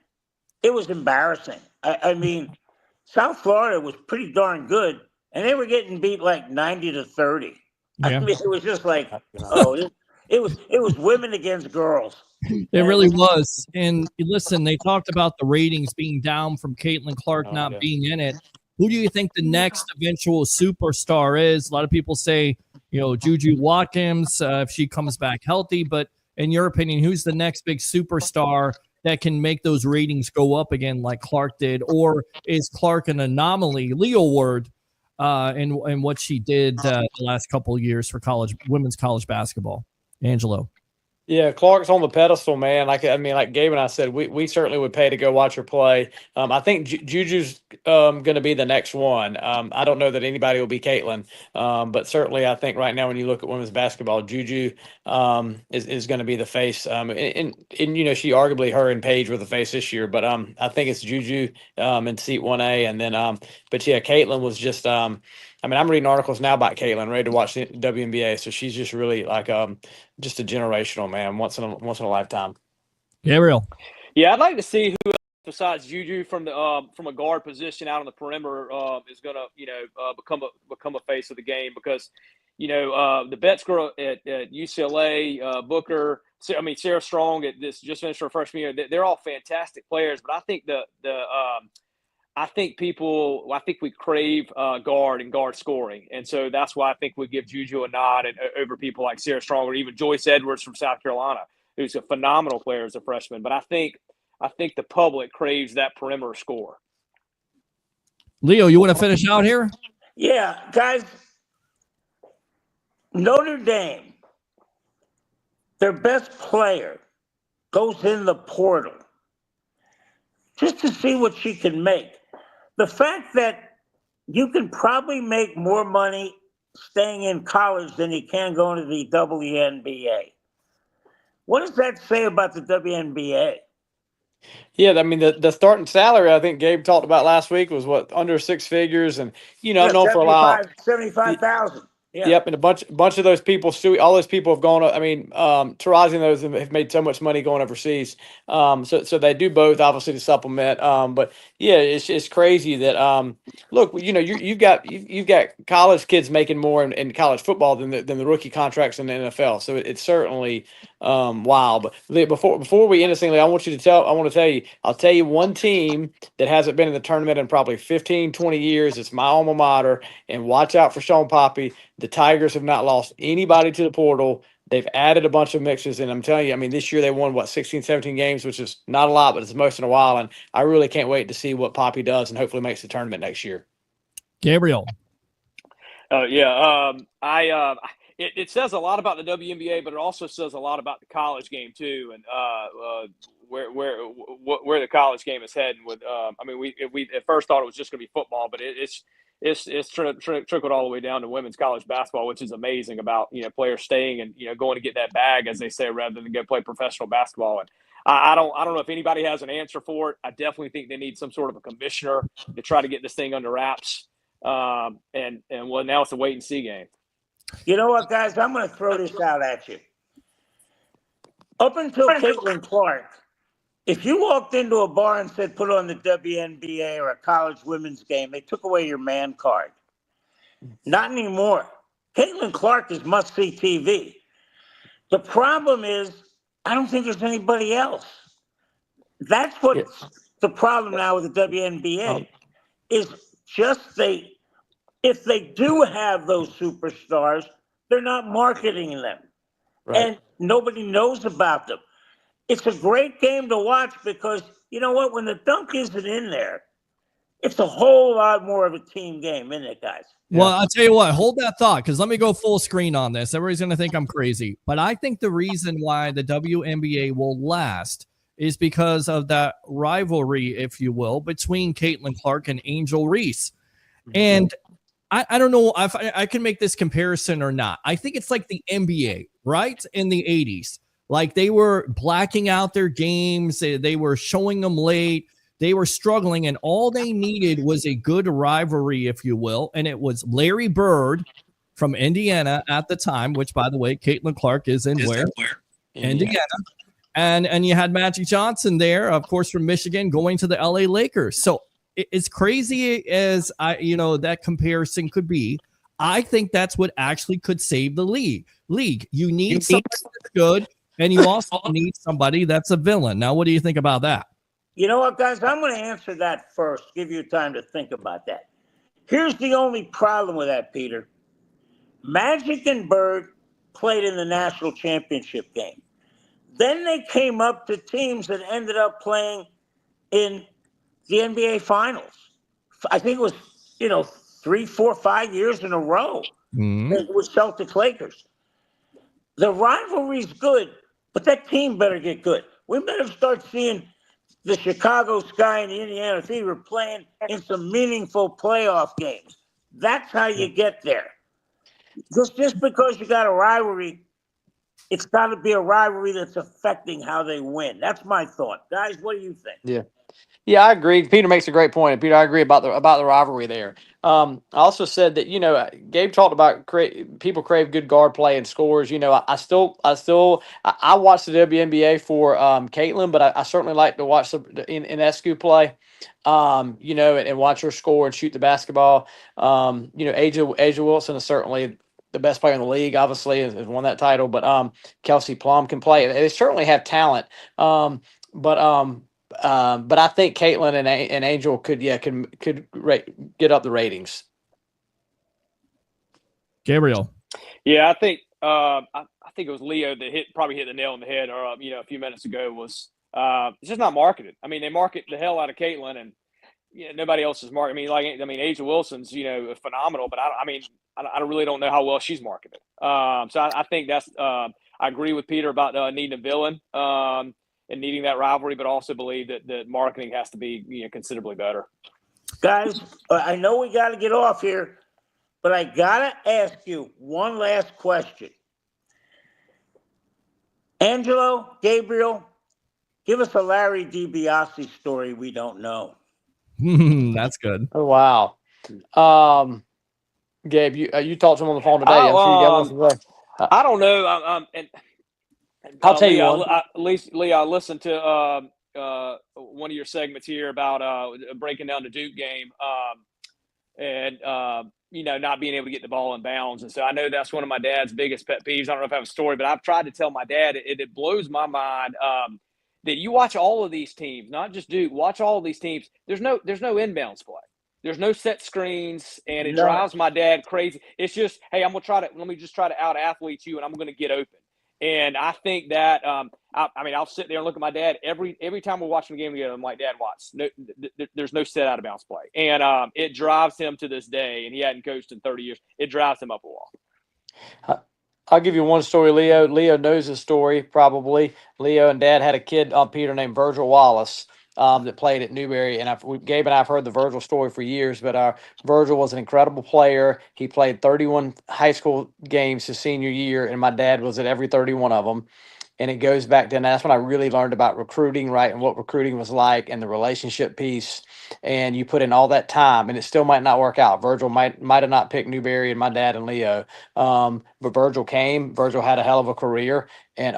it was embarrassing. I mean, South Florida was pretty darn good, and they were getting beat like 90-30. Yeah. I mean, it was just like, it was women against girls. It really was. And listen, they talked about the ratings being down from Caitlin Clark not being in it. Who do you think the next eventual superstar is? A lot of people say, Juju Watkins, if she comes back healthy. But in your opinion, who's the next big superstar that can make those ratings go up again like Clark did? Or is Clark an anomaly, Leo Word, in what she did the last couple of years for women's college basketball? Angelo. Yeah, Clark's on the pedestal, man. Like Gabe and I said, we certainly would pay to go watch her play. I think Juju's going to be the next one. I don't know that anybody will be Caitlin, but certainly I think right now when you look at women's basketball, Juju is going to be the face. And she arguably her and Paige were the face this year, but I think it's Juju in seat 1A, and then but yeah, Caitlin was just. I'm reading articles now about Caitlin, ready to watch the WNBA. So she's just really like just a generational man, once in a lifetime. Gabriel. Yeah, I'd like to see who else besides Juju from a guard position out on the perimeter is going to become a face of the game because the Betts girl at UCLA, Booker, Sarah Strong at this just finished her freshman year. They're all fantastic players, but I think I think we crave guard and guard scoring. And so that's why I think we give Juju a nod over people like Sarah Strong or even Joyce Edwards from South Carolina, who's a phenomenal player as a freshman. But I think the public craves that perimeter score. Leo, you want to finish out here? Yeah, guys, Notre Dame, their best player goes in the portal just to see what she can make. The fact that you can probably make more money staying in college than you can going to the WNBA. What does that say about the WNBA? Yeah, the starting salary I think Gabe talked about last week was under 6 figures, and I've known for a while 75,000. Yeah. Yep, and a bunch of those people, Stewie, all those people have gone. Tarazi and those have made so much money going overseas. So they do both, obviously, to supplement. But yeah, it's crazy that look, you've got college kids making more in college football than the rookie contracts in the NFL. So it's certainly wild. But before we end this thing, I want to tell you, I'll tell you one team that hasn't been in the tournament in probably 15, 20 years. It's my alma mater, and watch out for Sean Poppy. The Tigers have not lost anybody to the portal. They've added a bunch of mixes, and I'm telling you, this year they won, 16, 17 games, which is not a lot, but it's most in a while, and I really can't wait to see what Poppy does and hopefully makes the tournament next year. Gabriel. It says a lot about the WNBA, but it also says a lot about the college game too, and where the college game is heading. With we at first thought it was just going to be football, but it's trickled all the way down to women's college basketball, which is amazing about players staying and going to get that bag, as they say, rather than go play professional basketball. And I don't know if anybody has an answer for it. I definitely think they need some sort of a commissioner to try to get this thing under wraps. Now it's a wait and see game. You know what, guys? I'm going to throw this out at you. Up until Caitlin Clark, if you walked into a bar and said, put on the WNBA or a college women's game, they took away your man card. Not anymore. Caitlin Clark is must-see TV. The problem is, I don't think there's anybody else. That's what's the problem now with the WNBA. Is just if they do have those superstars, they're not marketing them. Right. And nobody knows about them. It's a great game to watch because, you know what, when the dunk isn't in there, it's a whole lot more of a team game, isn't it, guys? Well, I'll tell you what, hold that thought, because let me go full screen on this. Everybody's going to think I'm crazy. But I think the reason why the WNBA will last is because of that rivalry, if you will, between Caitlin Clark and Angel Reese. And I don't know if I can make this comparison or not. I think it's like the NBA, right? In the 80s. Like they were blacking out their games. They were showing them late. They were struggling, and all they needed was a good rivalry, if you will. And it was Larry Bird from Indiana at the time, which, by the way, Caitlin Clark is in where? Indiana. And you had Magic Johnson there, of course, from Michigan, going to the LA Lakers. So as crazy as that comparison could be, I think that's what actually could save the league. You need somebody that's good, and you also need somebody that's a villain. Now, what do you think about that? You know what, guys? I'm going to answer that first, give you time to think about that. Here's the only problem with that, Peter. Magic and Bird played in the national championship game. Then they came up to teams that ended up playing in the NBA Finals. I think it was, 3, 4, 5 years in a row. It was Celtics Lakers. The rivalry's good, but that team better get good. We better start seeing the Chicago Sky and the Indiana Fever playing in some meaningful playoff games. That's how you get there. Just because you got a rivalry, it's got to be a rivalry that's affecting how they win. That's my thought. Guys, what do you think? Yeah, I agree. Peter makes a great point. Peter, I agree about the rivalry there. I also said that Gabe talked about people crave good guard play and scores. I watched the WNBA for Caitlin, but I certainly like to watch Escu play. And watch her score and shoot the basketball. Asia Wilson is certainly the best player in the league. Obviously, has won that title, but Kelsey Plum can play. They certainly have talent. But I think Caitlin and Angel could get up the ratings. Gabriel. Yeah, I think it was Leo that probably hit the nail on the head a few minutes ago. Was it's just not marketed. I mean, they market the hell out of Caitlin, and nobody else is marketing. Asia Wilson's phenomenal, but I really don't know how well she's marketed. So I think that's I agree with Peter about needing a villain. And needing that rivalry, but also believe that marketing has to be considerably better. Guys, I know we got to get off here, but I got to ask you one last question. Angelo, Gabriel, give us a Larry DiBiase story we don't know. That's good. Oh, wow. Gabe, you talked to him on the phone today. I'm sure you got one to say. I don't know. I'll tell you one. Lee, I listened to one of your segments here about breaking down the Duke game and not being able to get the ball in bounds. And so I know that's one of my dad's biggest pet peeves. I don't know if I have a story, but I've tried to tell my dad it blows my mind that you watch all of these teams, not just Duke, watch all of these teams. There's no inbounds play. There's no set screens, and it drives my dad crazy. It's just, hey, let me just try to out-athlete you, and I'm going to get open. And I think that I'll sit there and look at my dad every time we're watching the game together. I'm like, Dad, watch. No, there's no set out of bounds play, and it drives him to this day. And he hadn't coached in 30 years. It drives him up a wall. I'll give you one story, Leo. Leo knows the story probably. Leo and Dad had a kid, Peter, named Virgil Wallace. That played at Newberry, and Gabe and I have heard the Virgil story for years. But Virgil was an incredible player. He played 31 high school games his senior year, and my dad was at every 31 of them. And it goes back to, and that's when I really learned about recruiting, right, and what recruiting was like, and the relationship piece. And you put in all that time, and it still might not work out. Virgil might have not picked Newberry and my dad and Leo, but Virgil came. Virgil had a hell of a career, and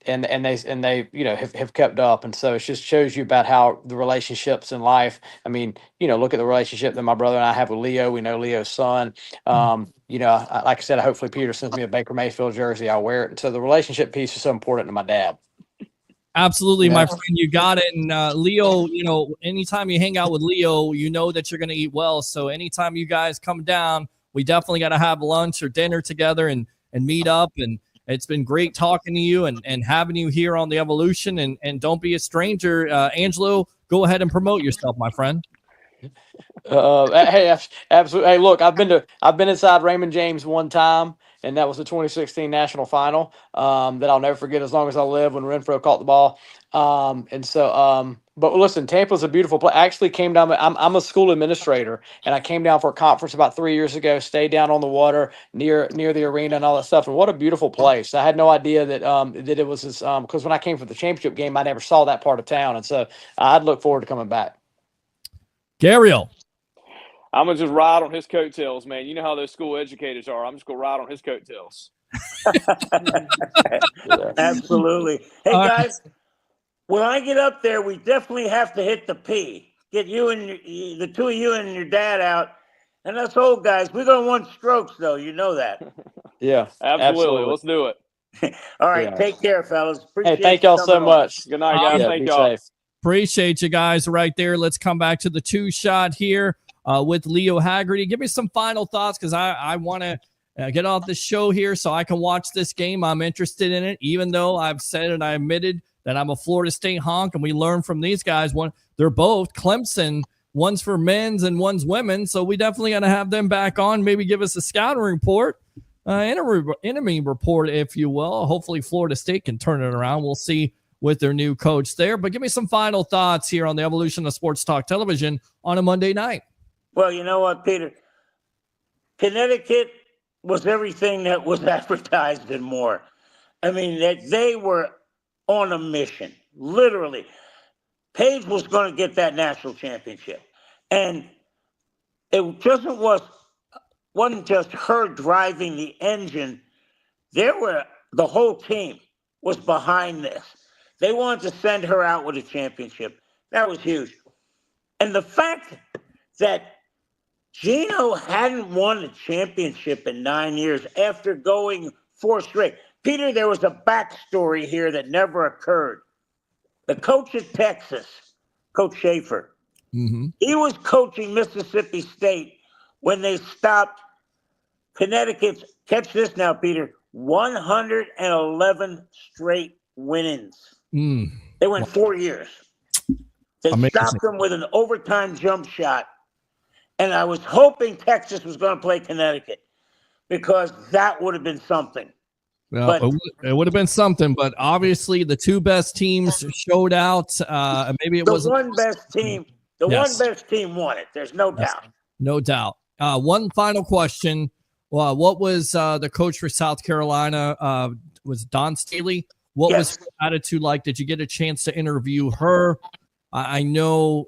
they have kept up, and so it just shows you about how the relationships in life. I mean, look at the relationship that my brother and I have with Leo. We know Leo's son. Like I said, hopefully Peter sends me a Baker Mayfield jersey. I'll wear it. And so the relationship piece is so important to my dad. Absolutely, Yeah. my friend, you got it. And Leo, anytime you hang out with Leo, you know that you're going to eat well. So anytime you guys come down, we definitely got to have lunch or dinner together and meet up. And it's been great talking to you and having you here on the Evolution. And don't be a stranger. Angelo, go ahead and promote yourself, my friend. Hey, absolutely. Hey, look, I've been inside Raymond James one time, and that was the 2016 national final that I'll never forget as long as I live, when Renfro caught the ball. But listen, Tampa's a beautiful place. I actually came down. I'm a school administrator, and I came down for a conference about 3 years ago. Stayed down on the water near the arena and all that stuff. And what a beautiful place! I had no idea that that it was because when I came for the championship game, I never saw that part of town, and so I'd look forward to coming back. Gabriel. I'm going to just ride on his coattails, man. You know how those school educators are. I'm just going to ride on his coattails. Absolutely. Hey, guys, when I get up there, we definitely have to hit the P. Get you and the two of you and your dad out. And us old guys, we're going to want strokes, though. You know that. Yeah, absolutely. Let's do it. All right. Take care, fellas. Appreciate thank y'all so much. Good night, guys. Thank y'all. Safe. Appreciate you guys right there. Let's come back to the two shot here with Leo Haggerty. Give me some final thoughts, because I want to get off the show here so I can watch this game. I'm interested in it, even though I've said and I admitted that I'm a Florida State honk, and we learn from these guys. They're both Clemson. One's for men's and one's women. So we definitely got to have them back on. Maybe give us a scouting report, enemy report, if you will. Hopefully Florida State can turn it around. We'll see with their new coach there. But give me some final thoughts here on the Evolution of Sports Talk Television on a Monday night. Well, you know what, Peter? Connecticut was everything that was advertised and more. I mean, that they were on a mission, literally. Page was going to get that national championship. And it wasn't just her driving the engine. The whole team was behind this. They wanted to send her out with a championship. That was huge. And the fact that Gino hadn't won a championship in 9 years after going 4 straight. Peter, there was a backstory here that never occurred. The coach at Texas, Coach Schaefer, he was coaching Mississippi State when they stopped Connecticut's, catch this now, Peter, 111 straight win-ins. They went 4 years. They stopped them with an overtime jump shot. And I was hoping Texas was going to play Connecticut, because that would have been something. Well, but it would have been something, but obviously the two best teams showed out. Maybe it was the one best team. The one best team won it. There's no doubt. No doubt. One final question. What was the coach for South Carolina? Was Dawn Staley? What was her attitude like? Did you get a chance to interview her? I know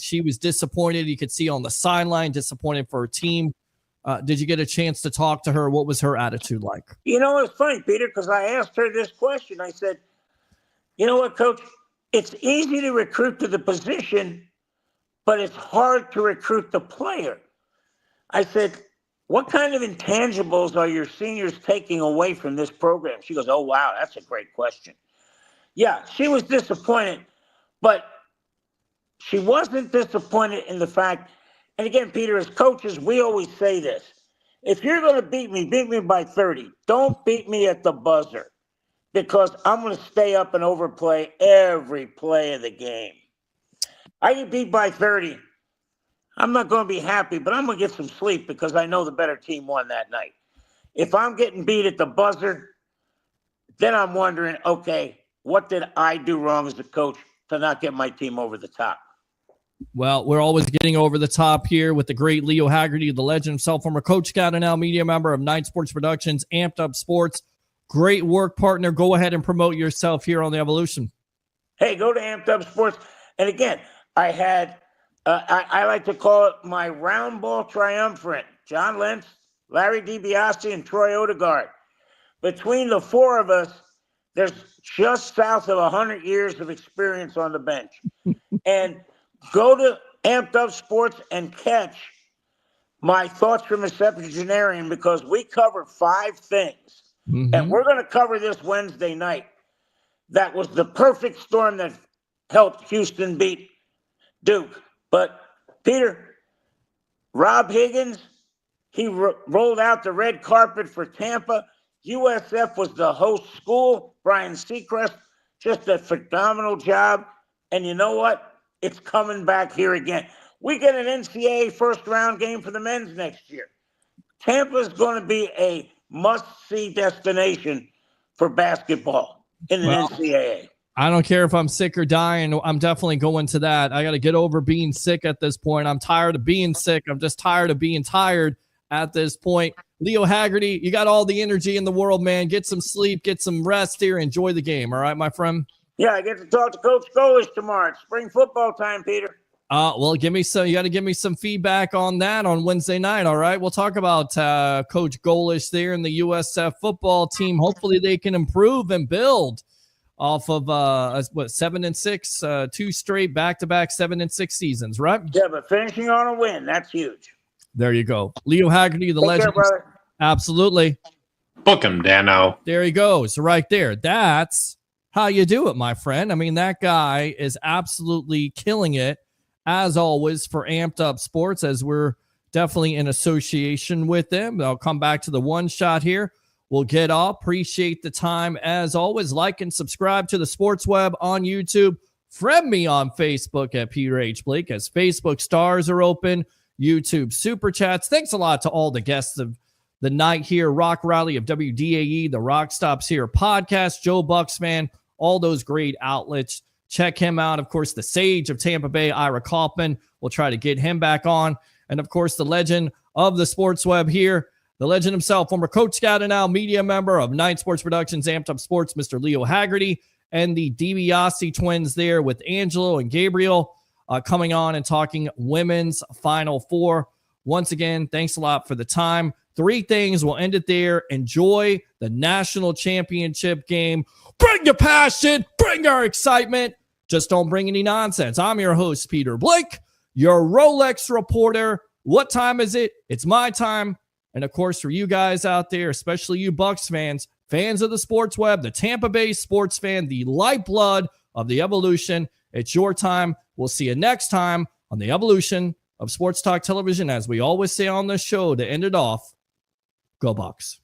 she was disappointed. You could see on the sideline, disappointed for her team. Did you get a chance to talk to her? What was her attitude like? It's funny, Peter, because I asked her this question. I said, you know what, Coach? It's easy to recruit to the position, but it's hard to recruit the player. I said, what kind of intangibles are your seniors taking away from this program? She goes, oh, wow, that's a great question. Yeah, she was disappointed, but she wasn't disappointed in the fact, and again, Peter, as coaches, we always say this. If you're going to beat me by 30. Don't beat me at the buzzer, because I'm going to stay up and overplay every play of the game. I get beat by 30. I'm not going to be happy, but I'm going to get some sleep because I know the better team won that night. If I'm getting beat at the buzzer, then I'm wondering, okay, what did I do wrong as a coach to not get my team over the top? Well, we're always getting over the top here with the great Leo Haggerty, the legend himself, former Coach Scout and now media member of Night Sports Productions, Amped Up Sports. Great work, partner. Go ahead and promote yourself here on the Evolution. Hey, go to Amped Up Sports. And again, I had, I like to call it my round ball triumvirate. John Lentz, Larry DiBiase, and Troy Odegaard. Between the four of us, There's just south of 100 years of experience on the bench. And go to Amped Up Sports and catch my thoughts from a septuagenarian, because we cover 5 things. And we're going to cover this Wednesday night. That was the perfect storm that helped Houston beat Duke. But, Peter, Rob Higgins, he rolled out the red carpet for Tampa. USF was the host school. Brian Seacrest, just a phenomenal job. And you know what? It's coming back here again. We get an NCAA first-round game for the men's next year. Tampa's going to be a must-see destination for basketball in the NCAA. I don't care if I'm sick or dying. I'm definitely going to that. I got to get over being sick at this point. I'm tired of being sick. I'm just tired of being tired at this point. Leo Haggerty, you got all the energy in the world, man. Get some sleep, get some rest here, enjoy the game. All right, my friend? Yeah, I get to talk to Coach Golish tomorrow. It's spring football time, Peter. Well, you got to give me some feedback on that on Wednesday night. All right. We'll talk about Coach Golish there in the USF football team. Hopefully they can improve and build off of 7-6, 2 straight back-to-back 7-6 seasons, right? Yeah, but finishing on a win, that's huge. There you go. Leo Haggerty, the legend. Care, Absolutely. Book him, Dano. There he goes, right there. That's how you do it, my friend. I mean, that guy is absolutely killing it, as always, for Amped Up Sports, as we're definitely in association with them. I'll come back to the one shot here. We'll get off. Appreciate the time. As always, like and subscribe to the Sports Web on YouTube. Friend me on Facebook at Peter H. Blake, as Facebook stars are open. YouTube Super Chats. Thanks a lot to all the guests of the night here. Rock Rally of WDAE, the Rock Stops Here podcast, Joe Bucs, man, all those great outlets. Check him out. Of course, the Sage of Tampa Bay, Ira Kaufman. We'll try to get him back on. And, of course, the legend of the Sports Web here, the legend himself, former Coach Scout and now media member of Nine Sports Productions, Amped Up Sports, Mr. Leo Haggerty, and the DiBiase twins there with Angelo and Gabriel coming on and talking women's Final Four. Once again, thanks a lot for the time. 3 things. We'll end it there. Enjoy the national championship game. Bring your passion. Bring our excitement. Just don't bring any nonsense. I'm your host, Peter Blake, your Rolex reporter. What time is it? It's my time. And, of course, for you guys out there, especially you Bucs fans, fans of the Sports Web, the Tampa Bay sports fan, the lifeblood of the evolution, it's your time. We'll see you next time on the evolution of Sports Talk Television. As we always say on this show to end it off, go Bucs.